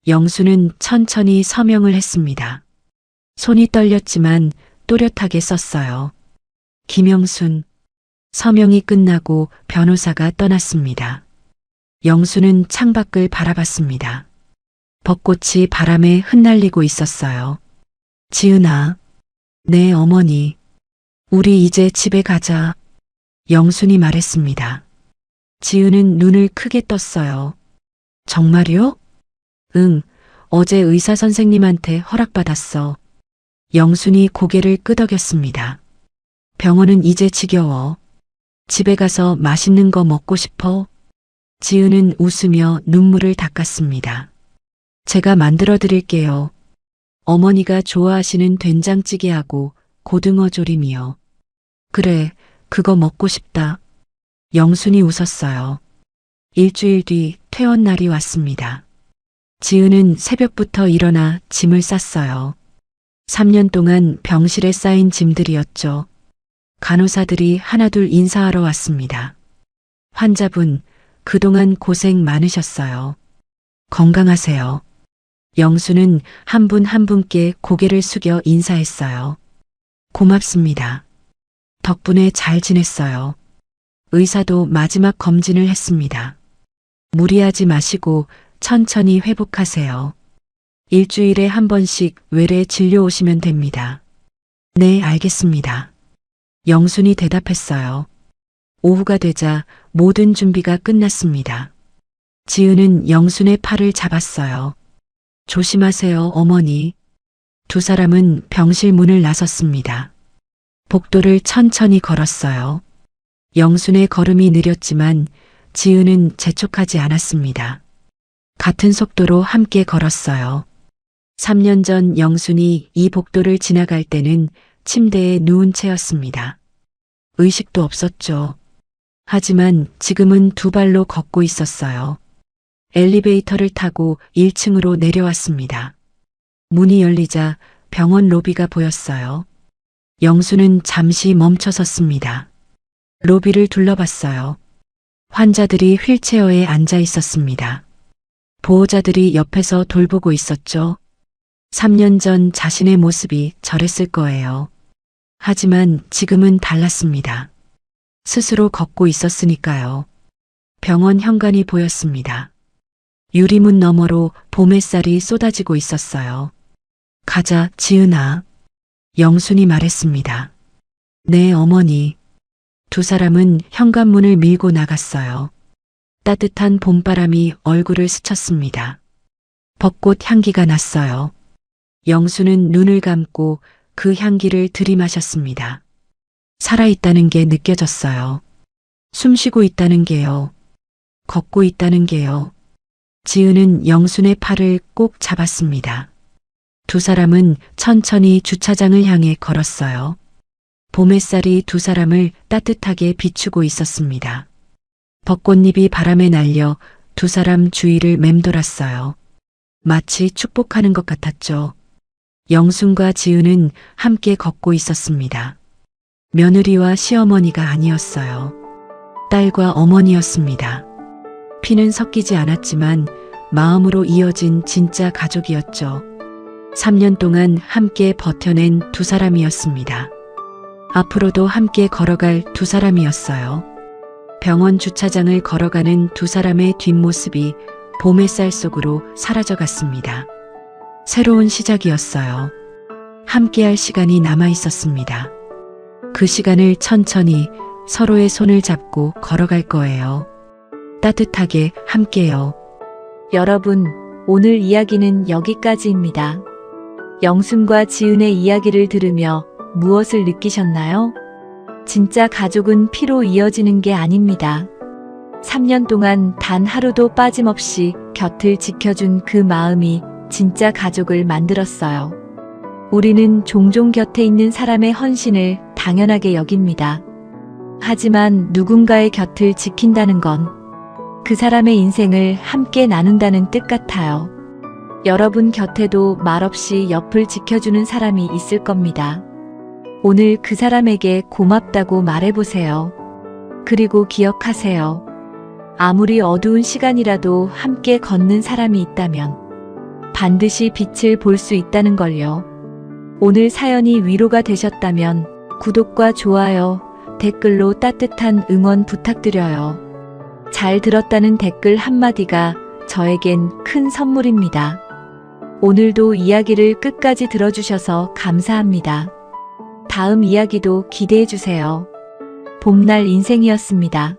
영수는 천천히 서명을 했습니다. 손이 떨렸지만 또렷하게 썼어요. 김영순. 서명이 끝나고 변호사가 떠났습니다. 영수는 창밖을 바라봤습니다. 벚꽃이 바람에 흩날리고 있었어요. 지은아. 네, 어머니. 우리 이제 집에 가자. 영순이 말했습니다. 지은은 눈을 크게 떴어요. 정말요? 응, 어제 의사 선생님한테 허락받았어. 영순이 고개를 끄덕였습니다. 병원은 이제 지겨워. 집에 가서 맛있는 거 먹고 싶어? 지은은 웃으며 눈물을 닦았습니다. 제가 만들어 드릴게요. 어머니가 좋아하시는 된장찌개하고 고등어 조림이요. 그래, 그거 먹고 싶다. 영순이 웃었어요. 일주일 뒤 퇴원 날이 왔습니다. 지은은 새벽부터 일어나 짐을 쌌어요. 3년 동안 병실에 쌓인 짐들이었죠. 간호사들이 하나둘 인사하러 왔습니다. 환자분, 그동안 고생 많으셨어요. 건강하세요. 영수는 한 분 한 분께 고개를 숙여 인사했어요. 고맙습니다. 덕분에 잘 지냈어요. 의사도 마지막 검진을 했습니다. 무리하지 마시고 천천히 회복하세요. 일주일에 한 번씩 외래 진료 오시면 됩니다. 네, 알겠습니다. 영순이 대답했어요. 오후가 되자 모든 준비가 끝났습니다. 지은은 영순의 팔을 잡았어요. 조심하세요, 어머니. 두 사람은 병실 문을 나섰습니다. 복도를 천천히 걸었어요. 영순의 걸음이 느렸지만 지은은 재촉하지 않았습니다. 같은 속도로 함께 걸었어요. 3년 전 영순이 이 복도를 지나갈 때는 침대에 누운 채였습니다. 의식도 없었죠. 하지만 지금은 두 발로 걷고 있었어요. 엘리베이터를 타고 1층으로 내려왔습니다. 문이 열리자 병원 로비가 보였어요. 영수는 잠시 멈춰 섰습니다. 로비를 둘러봤어요. 환자들이 휠체어에 앉아 있었습니다. 보호자들이 옆에서 돌보고 있었죠. 3년 전 자신의 모습이 저랬을 거예요. 하지만 지금은 달랐습니다. 스스로 걷고 있었으니까요. 병원 현관이 보였습니다. 유리문 너머로 봄 햇살이 쏟아지고 있었어요. 가자, 지은아. 영순이 말했습니다. 네, 어머니. 두 사람은 현관문을 밀고 나갔어요. 따뜻한 봄바람이 얼굴을 스쳤습니다. 벚꽃 향기가 났어요. 영수는 눈을 감고 그 향기를 들이마셨습니다. 살아있다는 게 느껴졌어요. 숨쉬고 있다는 게요. 걷고 있다는 게요. 지은은 영순의 팔을 꼭 잡았습니다. 두 사람은 천천히 주차장을 향해 걸었어요. 봄 햇살이 두 사람을 따뜻하게 비추고 있었습니다. 벚꽃잎이 바람에 날려 두 사람 주위를 맴돌았어요. 마치 축복하는 것 같았죠. 영순과 지은은 함께 걷고 있었습니다. 며느리와 시어머니가 아니었어요. 딸과 어머니였습니다. 피는 섞이지 않았지만 마음으로 이어진 진짜 가족이었죠. 3년 동안 함께 버텨낸 두 사람이었습니다. 앞으로도 함께 걸어갈 두 사람이었어요. 병원 주차장을 걸어가는 두 사람의 뒷모습이 봄 햇살 속으로 사라져갔습니다. 새로운 시작이었어요. 함께할 시간이 남아 있었습니다. 그 시간을 천천히 서로의 손을 잡고 걸어갈 거예요. 따뜻하게 함께요. 여러분, 오늘 이야기는 여기까지입니다. 영순과 지은의 이야기를 들으며 무엇을 느끼셨나요? 진짜 가족은 피로 이어지는 게 아닙니다. 3년 동안 단 하루도 빠짐없이 곁을 지켜준 그 마음이 진짜 가족을 만들었어요. 우리는 종종 곁에 있는 사람의 헌신을 당연하게 여깁니다. 하지만 누군가의 곁을 지킨다는 건 그 사람의 인생을 함께 나눈다는 뜻 같아요. 여러분 곁에도 말없이 옆을 지켜주는 사람이 있을 겁니다. 오늘 그 사람에게 고맙다고 말해보세요. 그리고 기억하세요. 아무리 어두운 시간이라도 함께 걷는 사람이 있다면 반드시 빛을 볼 수 있다는 걸요. 오늘 사연이 위로가 되셨다면 구독과 좋아요, 댓글로 따뜻한 응원 부탁드려요. 잘 들었다는 댓글 한마디가 저에겐 큰 선물입니다. 오늘도 이야기를 끝까지 들어주셔서 감사합니다. 다음 이야기도 기대해주세요. 봄날 인생이었습니다.